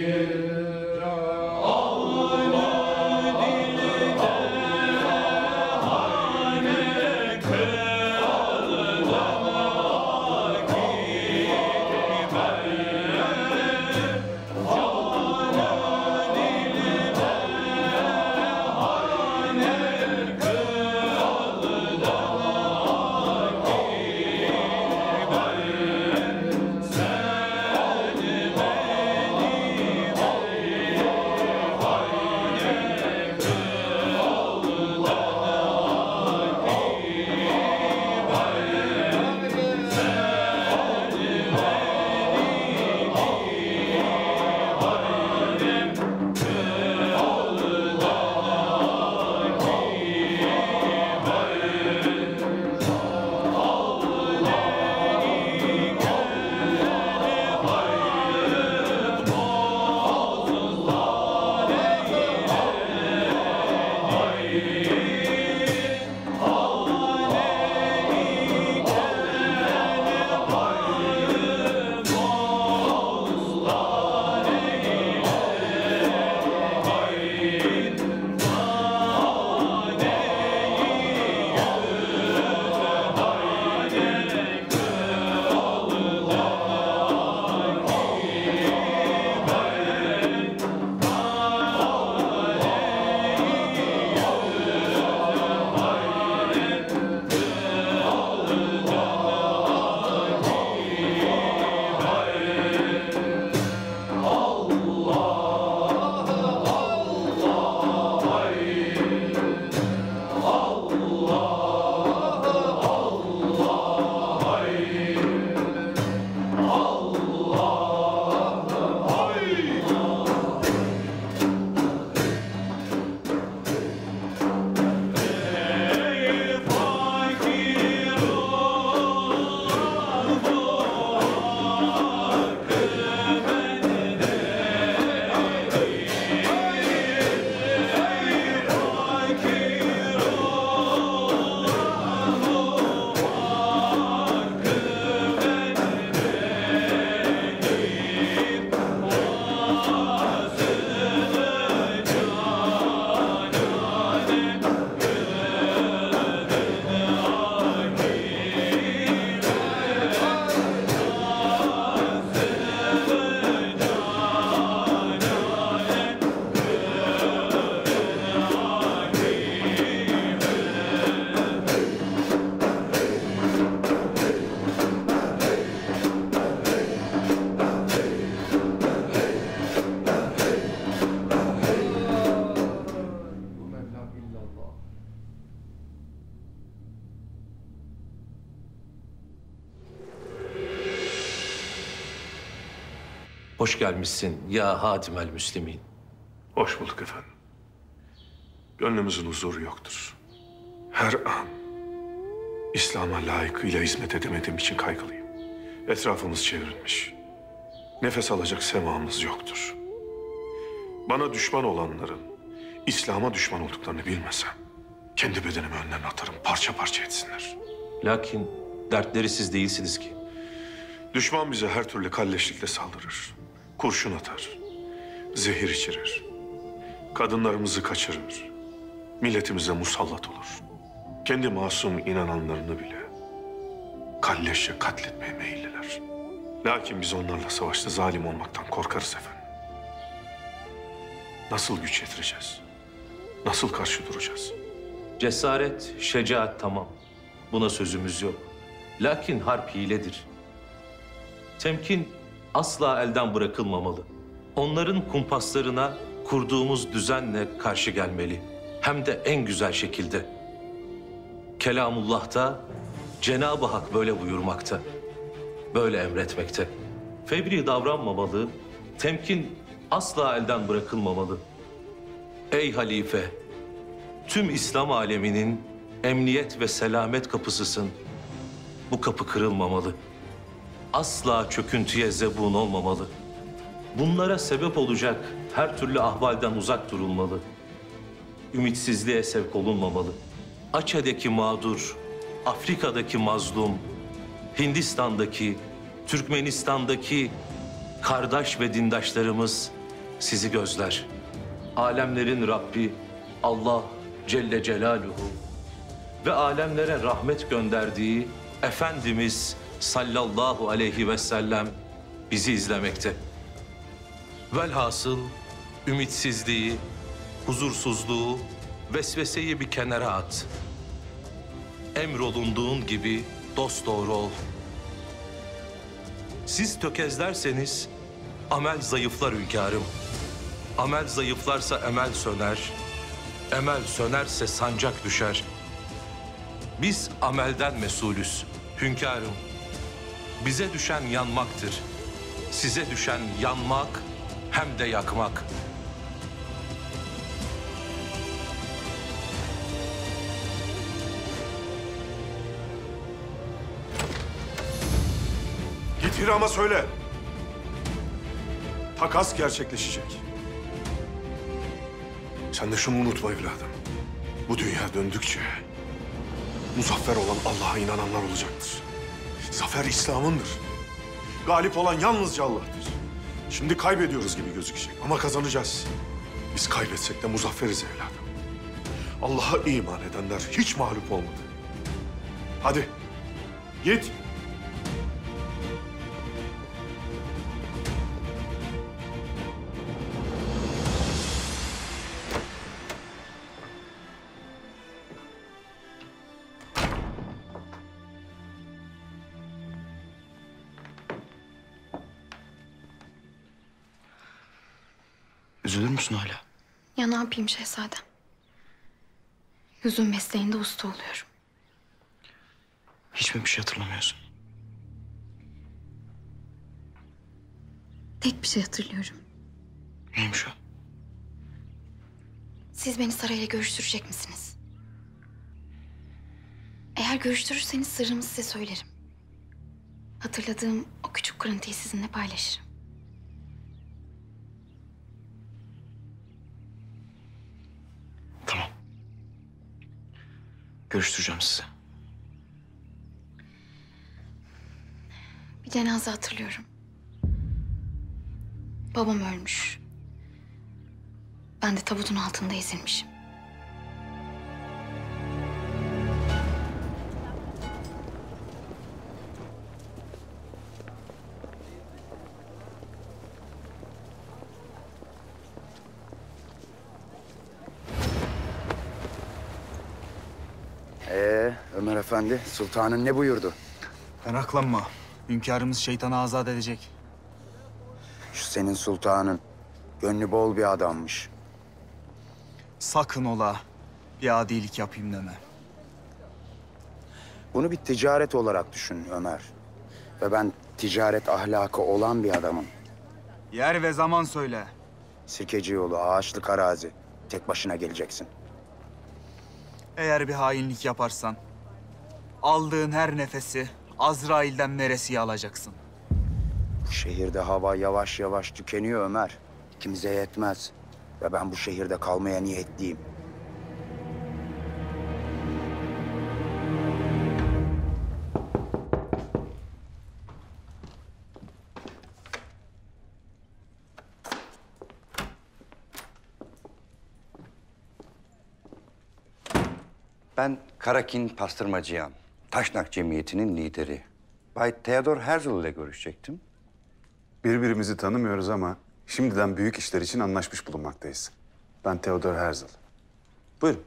Hoş gelmişsin ya Hatimel Müslimin. Hoş bulduk efendim. Gönlümüzün huzuru yoktur. Her an İslam'a layıkıyla hizmet edemediğim için kaygılıyım. Etrafımız çevrilmiş. Nefes alacak semamız yoktur. Bana düşman olanların İslam'a düşman olduklarını bilmesem, kendi bedenimi önlerine atarım, parça parça etsinler. Lakin dertleri siz değilsiniz ki. Düşman bize her türlü kalleşlikle saldırır. Kurşun atar, zehir içirir. Kadınlarımızı kaçırır. Milletimize musallat olur. Kendi masum inananlarını bile kalleşçe katletmeye meyilliler. Lakin biz onlarla savaşta zalim olmaktan korkarız efendim. Nasıl güç yetireceğiz? Nasıl karşı duracağız? Cesaret, şecaat tamam. Buna sözümüz yok. Lakin harp hiledir. Temkin asla elden bırakılmamalı. Onların kumpaslarına kurduğumuz düzenle karşı gelmeli. Hem de en güzel şekilde. Kelamullah'ta Cenab-ı Hak böyle buyurmakta. Böyle emretmekte. Fevri davranmamalı. Temkin asla elden bırakılmamalı. Ey halife, tüm İslam aleminin emniyet ve selamet kapısısın. Bu kapı kırılmamalı. Asla çöküntüye zebun olmamalı. Bunlara sebep olacak her türlü ahvalden uzak durulmalı. Ümitsizliğe sevk olunmamalı. Açe'deki mağdur, Afrika'daki mazlum, Hindistan'daki, Türkmenistan'daki kardeş ve dindaşlarımız sizi gözler. Alemlerin Rabbi Allah Celle Celaluhu ve alemlere rahmet gönderdiği Efendimiz sallallahu aleyhi ve sellem bizi izlemekte. Velhasıl ümitsizliği, huzursuzluğu, vesveseyi bir kenara at. Emrolunduğun gibi dosdoğru ol. Siz tökezlerseniz amel zayıflar hünkârım. Amel zayıflarsa emel söner. Emel sönerse sancak düşer. Biz amelden mesulüz hünkârım. Bize düşen yanmaktır. Size düşen yanmak hem de yakmak. Git Hiram'a söyle. Takas gerçekleşecek. Sen de şunu unutma evladım. Bu dünya döndükçe muzaffer olan Allah'a inananlar olacaktır. Zafer İslam'ındır. Galip olan yalnızca Allah'tır. Şimdi kaybediyoruz gibi gözükecek ama kazanacağız. Biz kaybetsek de muzafferiz evladım. Allah'a iman edenler hiç mağlup olmadı. Hadi git. Üzülür müsün hala? Ya ne yapayım şehzadem? Yüzüm mesleğinde usta oluyorum. Hiç mi bir şey hatırlamıyorsun? Tek bir şey hatırlıyorum. Neymiş o? Siz beni sarayla görüştürecek misiniz? Eğer görüştürürseniz sırrımı size söylerim. Hatırladığım o küçük kırıntıyı sizinle paylaşırım. Tamam. Görüştüreceğim sizi. Bir cenaze hatırlıyorum. Babam ölmüş. Ben de tabutun altında ezilmişim. Ömer Efendi, sultanın ne buyurdu? Meraklanma. Hünkârımız şeytanı azat edecek. Şu senin sultanın gönlü bol bir adammış. Sakın ola bir adilik yapayım deme. Bunu bir ticaret olarak düşün Ömer. Ve ben ticaret ahlakı olan bir adamım. Yer ve zaman söyle. Sikeci yolu, ağaçlık arazi. Tek başına geleceksin. Eğer bir hainlik yaparsan aldığın her nefesi Azrail'den veresiye alacaksın. Bu şehirde hava yavaş yavaş tükeniyor Ömer. İkimize yetmez. Ve ben bu şehirde kalmaya niyetliyim. Ben Karakin Pastırmacıyan, Taşnak Cemiyeti'nin lideri. Bay Theodor Herzl ile görüşecektim. Birbirimizi tanımıyoruz ama şimdiden büyük işler için anlaşmış bulunmaktayız. Ben Theodor Herzl. Buyurun.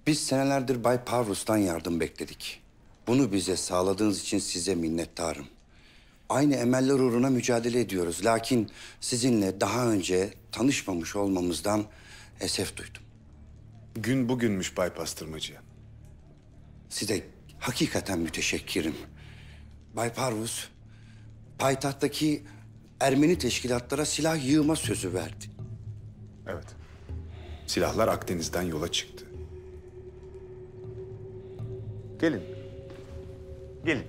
Biz senelerdir Bay Parvus'tan yardım bekledik. Bunu bize sağladığınız için size minnettarım. Aynı emeller uğruna mücadele ediyoruz. Lakin sizinle daha önce tanışmamış olmamızdan esef duydum. Gün bugünmüş Bay Pastırmacı. Size hakikaten müteşekkirim. Bay Parvus, payitahttaki Ermeni teşkilatlara silah yığma sözü verdi. Evet. Silahlar Akdeniz'den yola çıktı. Gelin. Gelin.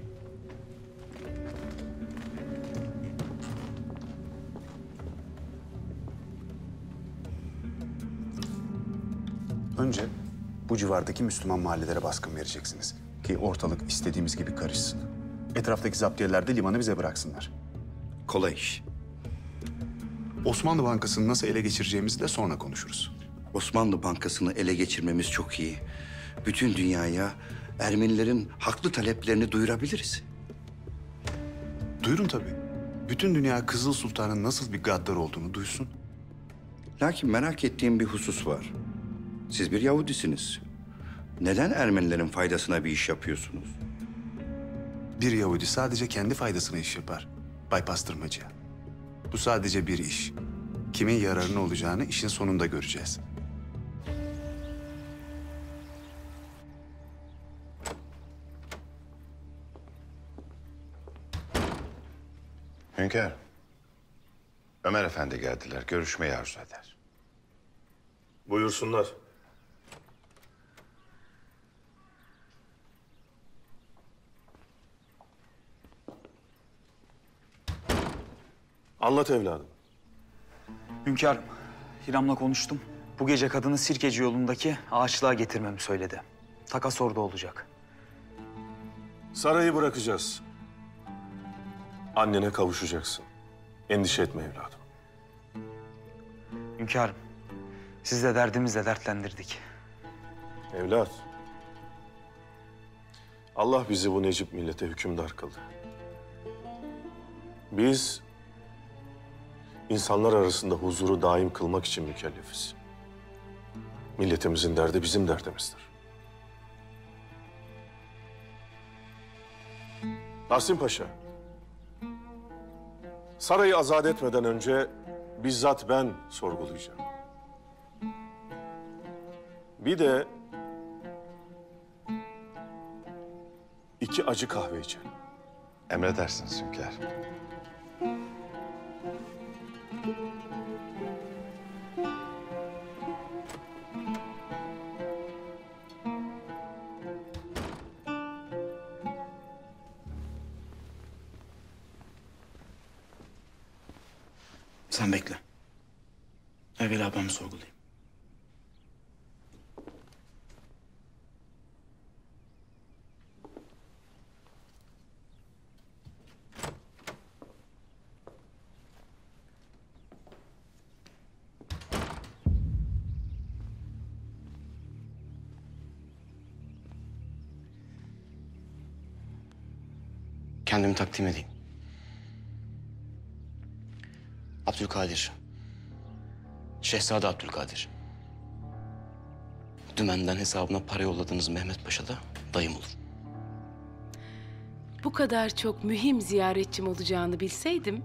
Önce bu civardaki Müslüman mahallelere baskın vereceksiniz. Ki ortalık istediğimiz gibi karışsın. Etraftaki zaptiyeler de limanı bize bıraksınlar. Kolay iş. Osmanlı Bankası'nı nasıl ele geçireceğimizi de sonra konuşuruz. Osmanlı Bankası'nı ele geçirmemiz çok iyi. Bütün dünyaya Ermenilerin haklı taleplerini duyurabiliriz. Duyurun tabii. Bütün dünya Kızıl Sultan'ın nasıl bir gaddar olduğunu duysun. Lakin merak ettiğim bir husus var. Siz bir Yahudisiniz. Neden Ermenilerin faydasına bir iş yapıyorsunuz? Bir Yahudi sadece kendi faydasına iş yapar. Bay Pastırmacı. Bu sadece bir iş. Kimin yararına olacağını işin sonunda göreceğiz. Hünkâr, Ömer Efendi geldiler. Görüşmeyi arzu eder. Buyursunlar. Anlat evladım. Hünkârım, Hiram'la konuştum. Bu gece kadını Sirkeci yolundaki ağaçlığa getirmemi söyledi. Takas orada olacak. Sarayı bırakacağız. Annene kavuşacaksın. Endişe etme evladım. Hünkârım, siz de derdimizle dertlendirdik. Evlat. Allah bizi bu Necip millete hükümdar kıldı. Biz insanlar arasında huzuru daim kılmak için mükellefiz. Milletimizin derdi bizim derdimizdir. Nasim Paşa, sarayı azat etmeden önce bizzat ben sorgulayacağım. Bir de 2 acı kahve içelim. Emredersiniz hünkâr. Sen bekle. Evvela ben sorgulayayım. Kendimi takdim edeyim. Abdülkadir. Şehzade Abdülkadir. Dümenden hesabına para yolladığınız Mehmet Paşa da dayım olur. Bu kadar çok mühim ziyaretçim olacağını bilseydim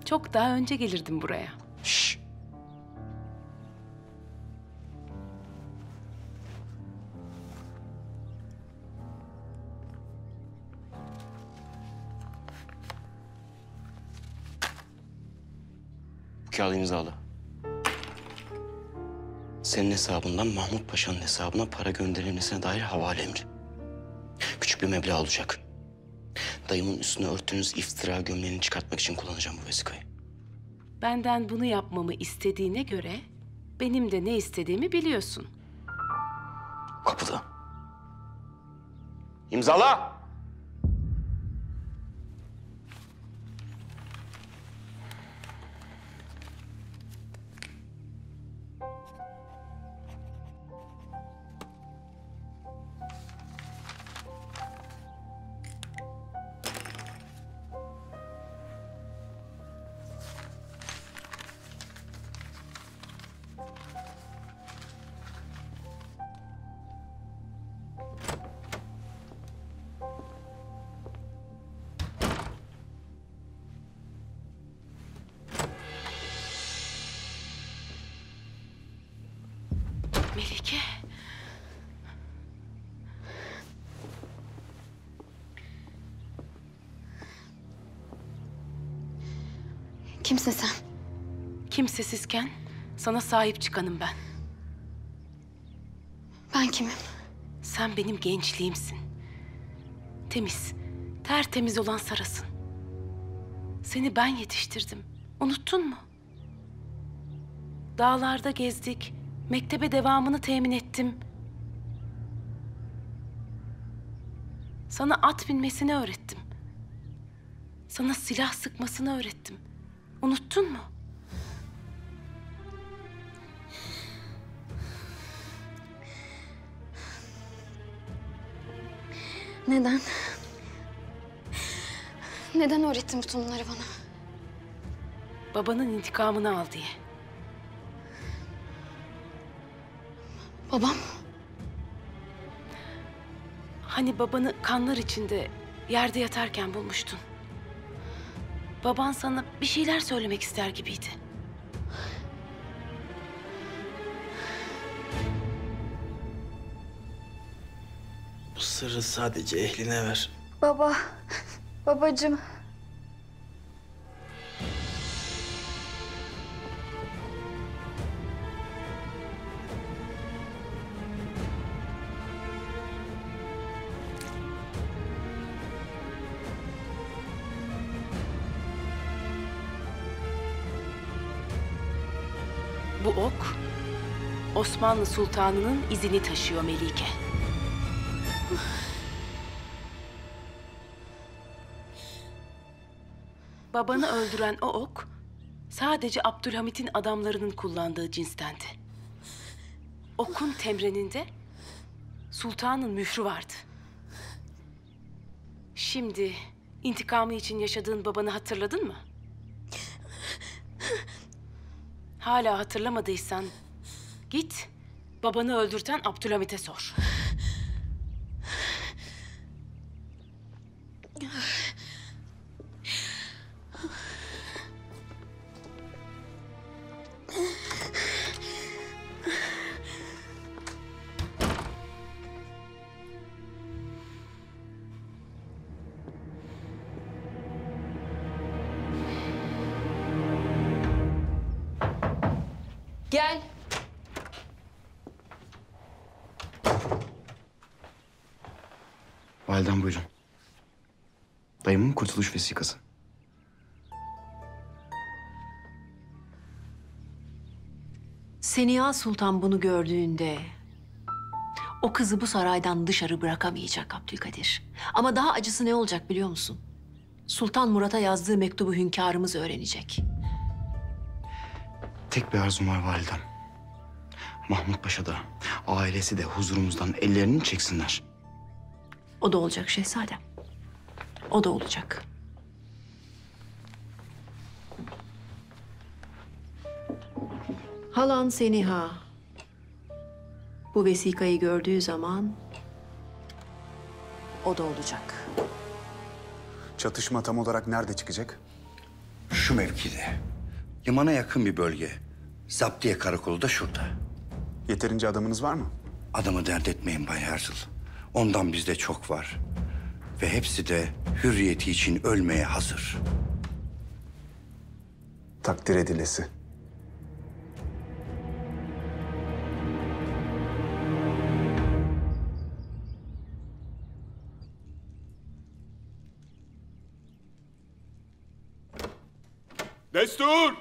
çok daha önce gelirdim buraya. Şşş. Bu kağıdı imzala. Senin hesabından Mahmut Paşa'nın hesabına para gönderilmesine dair havale emri. Küçük bir meblağ olacak. Dayımın üstüne örttüğünüz iftira gömleğini çıkartmak için kullanacağım bu vesikayı. Benden bunu yapmamı istediğine göre benim de ne istediğimi biliyorsun. Kapıda. İmzala! Melike. Kimsin sen? Kimsesizken sana sahip çıkanım ben. Ben kimim? Sen benim gençliğimsin. Temiz, tertemiz olan Saras'ın. Seni ben yetiştirdim. Unuttun mu? Dağlarda gezdik. Mektebe devamını temin ettim. Sana at binmesini öğrettim. Sana silah sıkmasını öğrettim. Unuttun mu? Neden? Neden öğrettin bütün bunları bana? Babanın intikamını al diye. Babam? Hani babanı kanlar içinde yerde yatarken bulmuştun. Baban sana bir şeyler söylemek ister gibiydi. Bu sırrı sadece ehline ver. Baba, babacığım. Bu ok, Osmanlı Sultanı'nın izini taşıyor Melike. Babanı öldüren o ok, sadece Abdülhamit'in adamlarının kullandığı cinstendi. Okun temreninde sultanın mührü vardı. Şimdi intikamı için yaşadığın babanı hatırladın mı? Hala hatırlamadıysan git babanı öldürten Abdülhamit'e sor. Gel. Validem buyurun. Dayımın kurtuluş vesikası. Seniha Sultan bunu gördüğünde o kızı bu saraydan dışarı bırakamayacak Abdülkadir. Ama daha acısı ne olacak biliyor musun? Sultan Murat'a yazdığı mektubu hünkârımız öğrenecek. Tek bir arzum var validem. Mahmut Paşa da, ailesi de huzurumuzdan ellerini çeksinler. O da olacak şehzadem. O da olacak. Halan Seniha bu vesikayı gördüğü zaman o da olacak. Çatışma tam olarak nerede çıkacak? Şu mevkide. Limana yakın bir bölge. Zaptiye karakolu da şurada. Yeterince adamınız var mı? Adamı dert etmeyin Bay Herzl. Ondan bizde çok var. Ve hepsi de hürriyeti için ölmeye hazır. Takdir edilesi. Destur!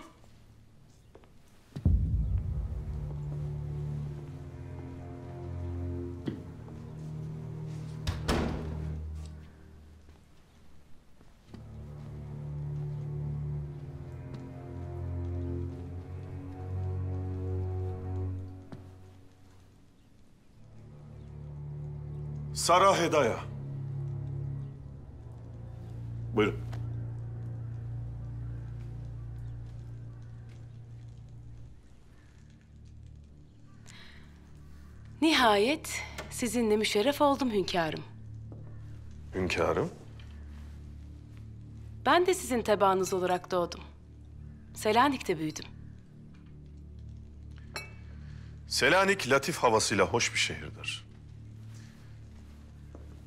Sara Hedaya. Buyurun. Nihayet sizinle müşerref oldum hünkârım. Hünkârım. Ben de sizin tebaanız olarak doğdum. Selanik'te büyüdüm. Selanik latif havasıyla hoş bir şehirdir.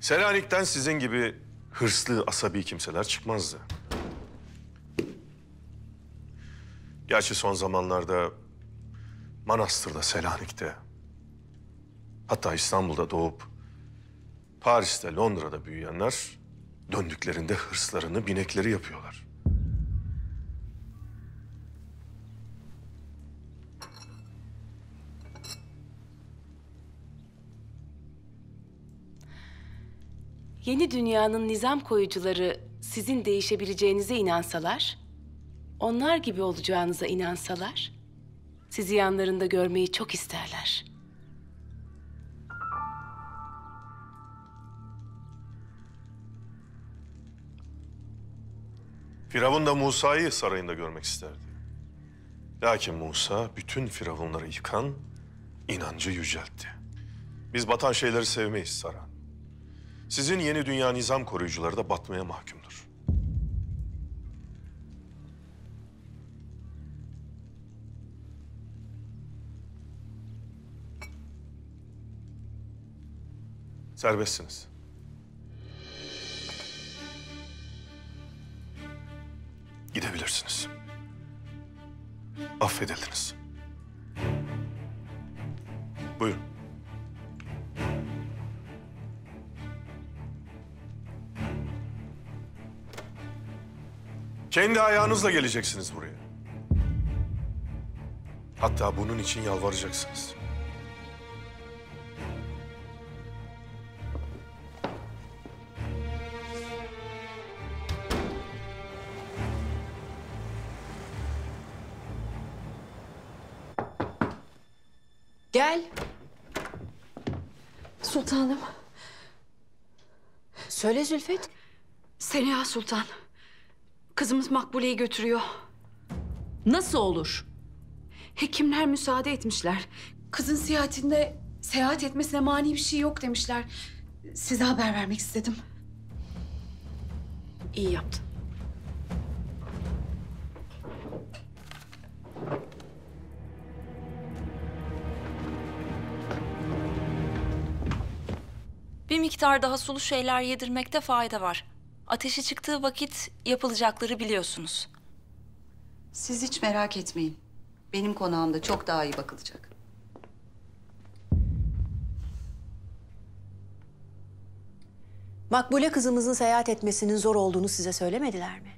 Selanik'ten sizin gibi hırslı, asabi kimseler çıkmazdı. Gerçi son zamanlarda Manastır'da, Selanik'te, hatta İstanbul'da doğup Paris'te, Londra'da büyüyenler döndüklerinde hırslarını binekleri yapıyorlar. Yeni dünyanın nizam koyucuları sizin değişebileceğinize inansalar, onlar gibi olacağınıza inansalar, sizi yanlarında görmeyi çok isterler. Firavun da Musa'yı sarayında görmek isterdi. Lakin Musa bütün firavunları yıkan inancı yüceltti. Biz batan şeyleri sevmeyiz Sara. Sizin yeni dünya nizam koruyucuları da batmaya mahkumdur. Serbestsiniz. Gidebilirsiniz. Affedildiniz. Buyurun. Kendi ayağınızla geleceksiniz buraya. Hatta bunun için yalvaracaksınız. Gel. Sultanım. Söyle Zülfet. Seniha Sultan. Kızımız Makbule'yi götürüyor. Nasıl olur? Hekimler müsaade etmişler. Kızın seyahat etmesine mani bir şey yok demişler. Size haber vermek istedim. İyi yaptın. Bir miktar daha sulu şeyler yedirmekte fayda var. Ateşi çıktığı vakit yapılacakları biliyorsunuz. Siz hiç merak etmeyin. Benim konağımda çok daha iyi bakılacak. Makbule kızımızın seyahat etmesinin zor olduğunu size söylemediler mi?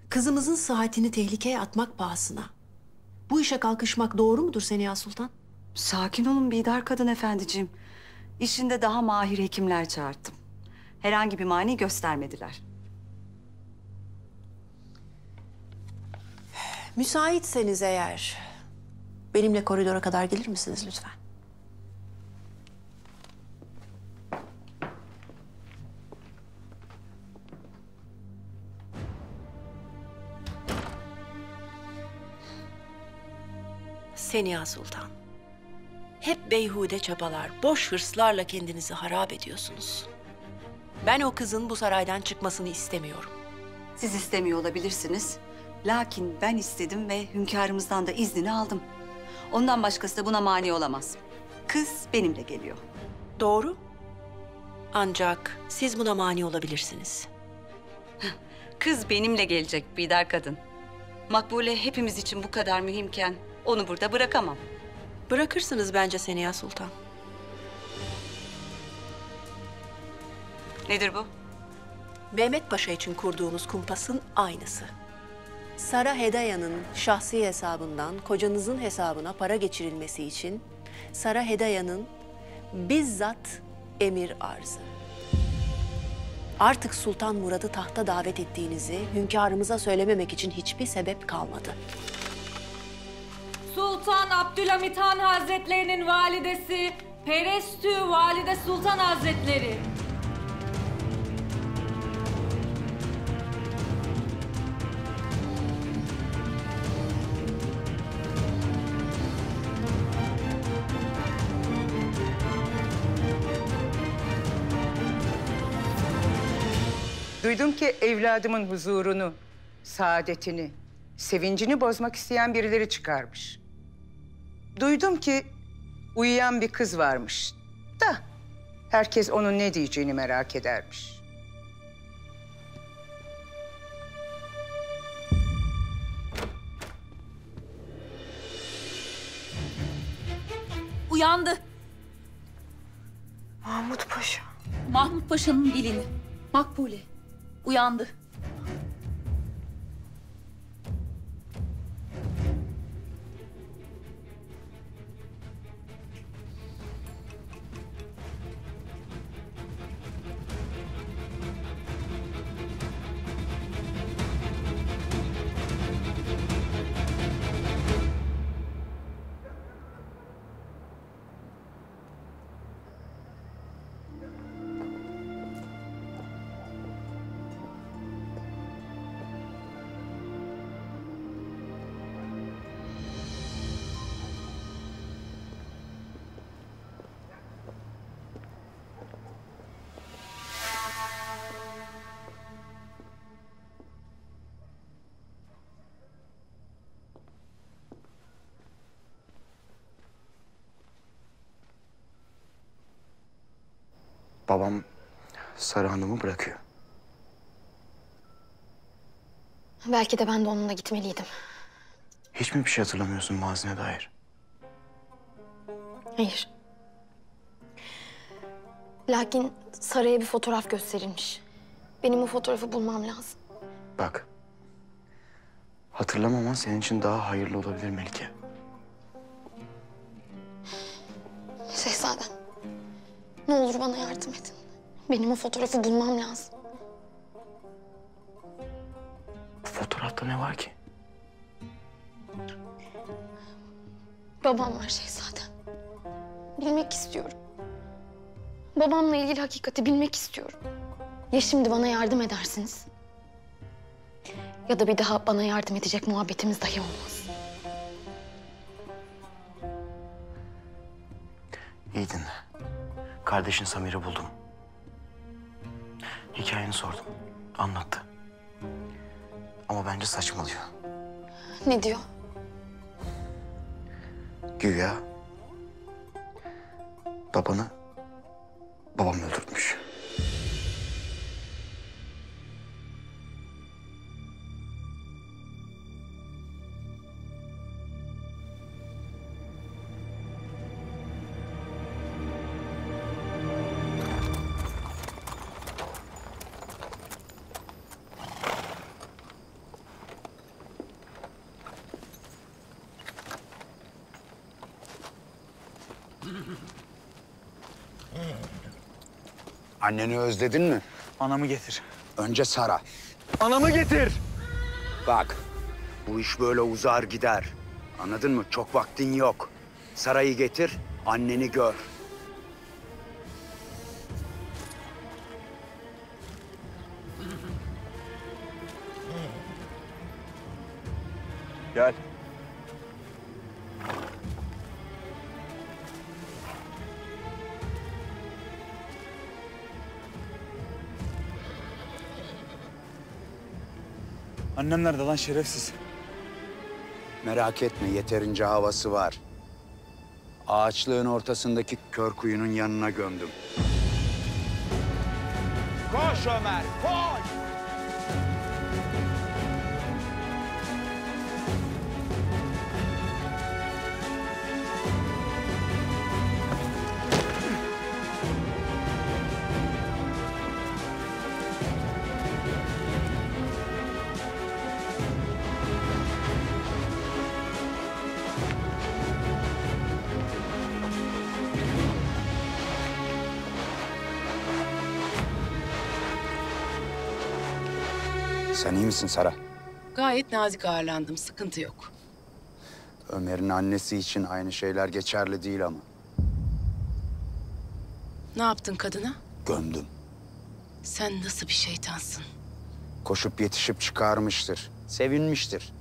Kızımızın sıhhatini tehlikeye atmak pahasına. Bu işe kalkışmak doğru mudur Seniha Sultan? Sakin olun Bidar Kadın efendiciğim. İşinde daha mahir hekimler çağırttım. Herhangi bir mani göstermediler. Müsaitseniz eğer benimle koridora kadar gelir misiniz lütfen? Seniha Sultan. Hep beyhude çabalar, boş hırslarla kendinizi harap ediyorsunuz. Ben o kızın bu saraydan çıkmasını istemiyorum. Siz istemiyor olabilirsiniz. Lakin ben istedim ve hünkârımızdan da iznini aldım. Ondan başkası da buna mani olamaz. Kız benimle geliyor. Doğru. Ancak siz buna mani olabilirsiniz. Kız benimle gelecek Bidar Kadın. Makbule hepimiz için bu kadar mühimken onu burada bırakamam. Bırakırsınız bence Seniha Sultan. Nedir bu? Mehmet Paşa için kurduğunuz kumpasın aynısı. Sara Hedaya'nın şahsi hesabından kocanızın hesabına para geçirilmesi için Sara Hedaya'nın bizzat emir arzı. Artık Sultan Murad'ı tahta davet ettiğinizi hünkârımıza söylememek için hiçbir sebep kalmadı. Sultan Abdülhamit Han Hazretlerinin validesi Perestü Valide Sultan Hazretleri. Duydum ki evladımın huzurunu, saadetini, sevincini bozmak isteyen birileri çıkarmış. Duydum ki uyuyan bir kız varmış da herkes onun ne diyeceğini merak edermiş. Uyandı. Mahmut Paşa. Mahmut Paşa'nın gelini. Makbule. Uyandı. Babam Sara Hanım'ı bırakıyor. Belki de ben de onunla gitmeliydim. Hiç mi bir şey hatırlamıyorsun mazine dair? Hayır. Lakin Sara'ya bir fotoğraf gösterilmiş. Benim o fotoğrafı bulmam lazım. Bak. Hatırlamaman senin için daha hayırlı olabilir Melike. Şehzadem, ne olur bana yardım edin. Benim o fotoğrafı bulmam lazım. Fotoğrafta ne var ki? Babam var şehzadem. Bilmek istiyorum. Babamla ilgili hakikati bilmek istiyorum. Ya şimdi bana yardım edersiniz, ya da bir daha bana yardım edecek muhabbetimiz dahi olmaz. İyi dinle. Kardeşin Samir'i buldum. Hikayeni sordum. Anlattı. Ama bence saçmalıyor. Ne diyor? Güya babam öldürtmüş. Anneni özledin mi? Anamı getir. Önce Sara. Anamı getir. Bak, bu iş böyle uzar gider. Anladın mı? Çok vaktin yok. Sara'yı getir, anneni gör. Gel. Annem nerede lan şerefsiz? Merak etme, yeterince havası var. Ağaçlığın ortasındaki kör kuyunun yanına gömdüm. Koş Ömer, koş! Sen iyi misin Sara? Gayet nazik ağırlandım. Sıkıntı yok. Ömer'in annesi için aynı şeyler geçerli değil ama. Ne yaptın kadına? Gömdüm. Sen nasıl bir şeytansın? Koşup yetişip çıkarmıştır. Sevinmiştir.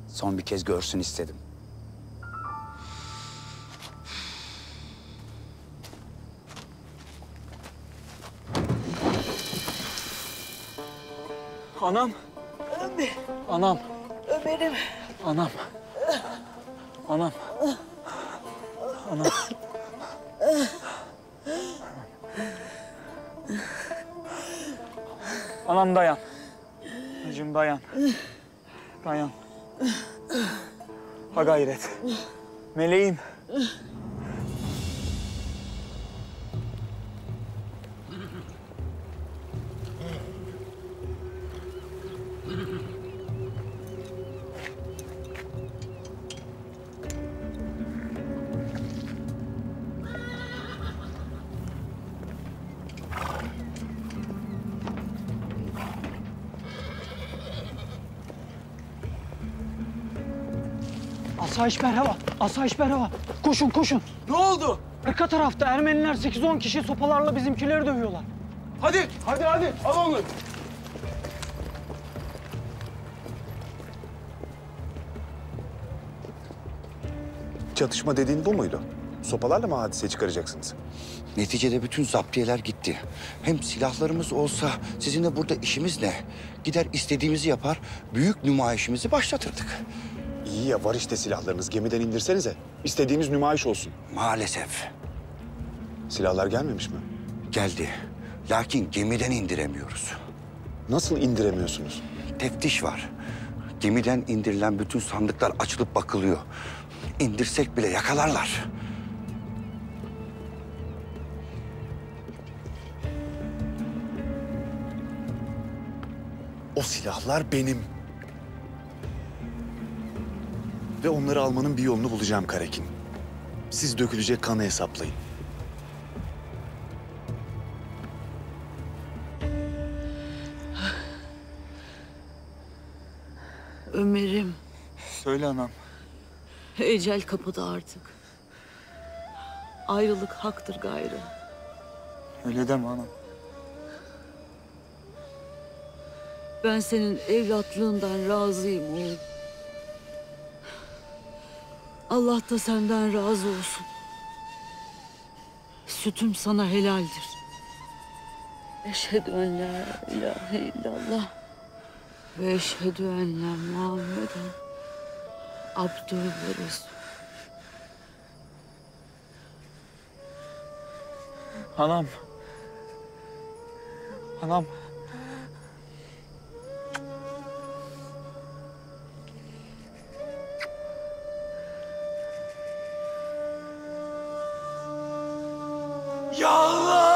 Son bir kez görsün istedim. Anam. Ömer. Anam. Ömer'im. Anam. Anam. Anam. Anam dayan. Anacığım dayan. Dayan. Ha gayret. Meleğim. Asayiş merhaba, asayiş merhaba. Koşun, koşun. Ne oldu? Arka tarafta Ermeniler 8-10 kişi sopalarla bizimkileri dövüyorlar. Hadi, hadi, hadi. Al onu. Çatışma dediğin bu muydu? Sopalarla mı hadise çıkaracaksınız? Neticede bütün zaptiyeler gitti. Hem silahlarımız olsa sizinle burada işimiz ne? Gider istediğimizi yapar, büyük nümayişimizi başlatırdık. İyi ya, var işte silahlarınız. Gemiden indirsenize. İstediğimiz nümayiş olsun. Maalesef. Silahlar gelmemiş mi? Geldi. Lakin gemiden indiremiyoruz. Nasıl indiremiyorsunuz? Teftiş var. Gemiden indirilen bütün sandıklar açılıp bakılıyor. İndirsek bile yakalarlar. O silahlar benim. Ve onları almanın bir yolunu bulacağım Karakin. Siz dökülecek kanı hesaplayın. Ömer'im. Söyle anam. Ecel kapıda artık. Ayrılık haktır gayrı. Öyle deme anam. Ben senin evlatlığından razıyım oğlum. Allah da senden razı olsun. Sütüm sana helaldir. Eşhedü en la ilahe illallah ve eşhedü enne Muhammeden abdühü ve resul. Anam. Anam. Ya Allah!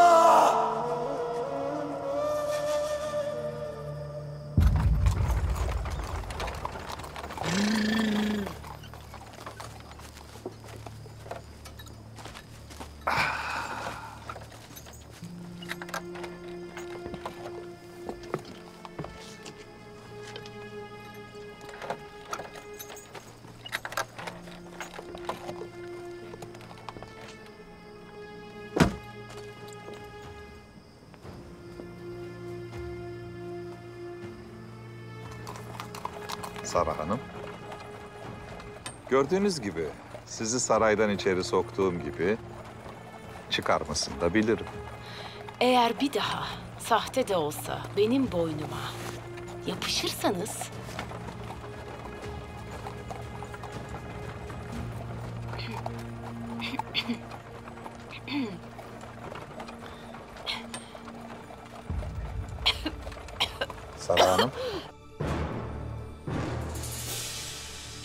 Sara Hanım. Gördüğünüz gibi sizi saraydan içeri soktuğum gibi çıkarmasını da bilirim. Eğer bir daha sahte de olsa benim boynuma yapışırsanız... Sara Hanım.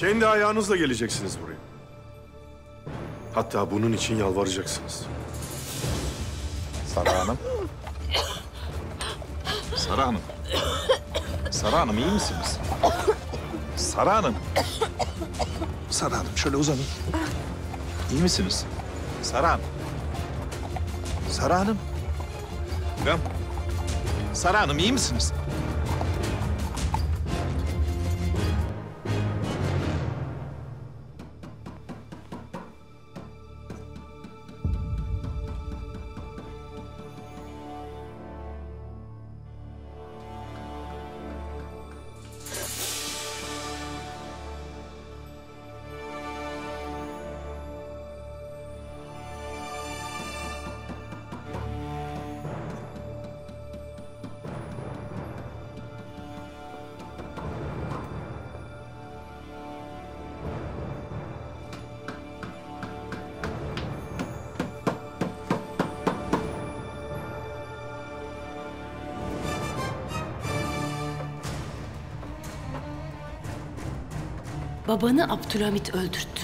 Kendi ayağınızla geleceksiniz buraya. Hatta bunun için yalvaracaksınız. Sara Hanım. Sara Hanım. Sara Hanım iyi misiniz? Sara Hanım. Sara Hanım şöyle uzanın. İyi misiniz? Sara Hanım. Sara Hanım. Sara Hanım iyi misiniz? Babanı Abdülhamit öldürttü.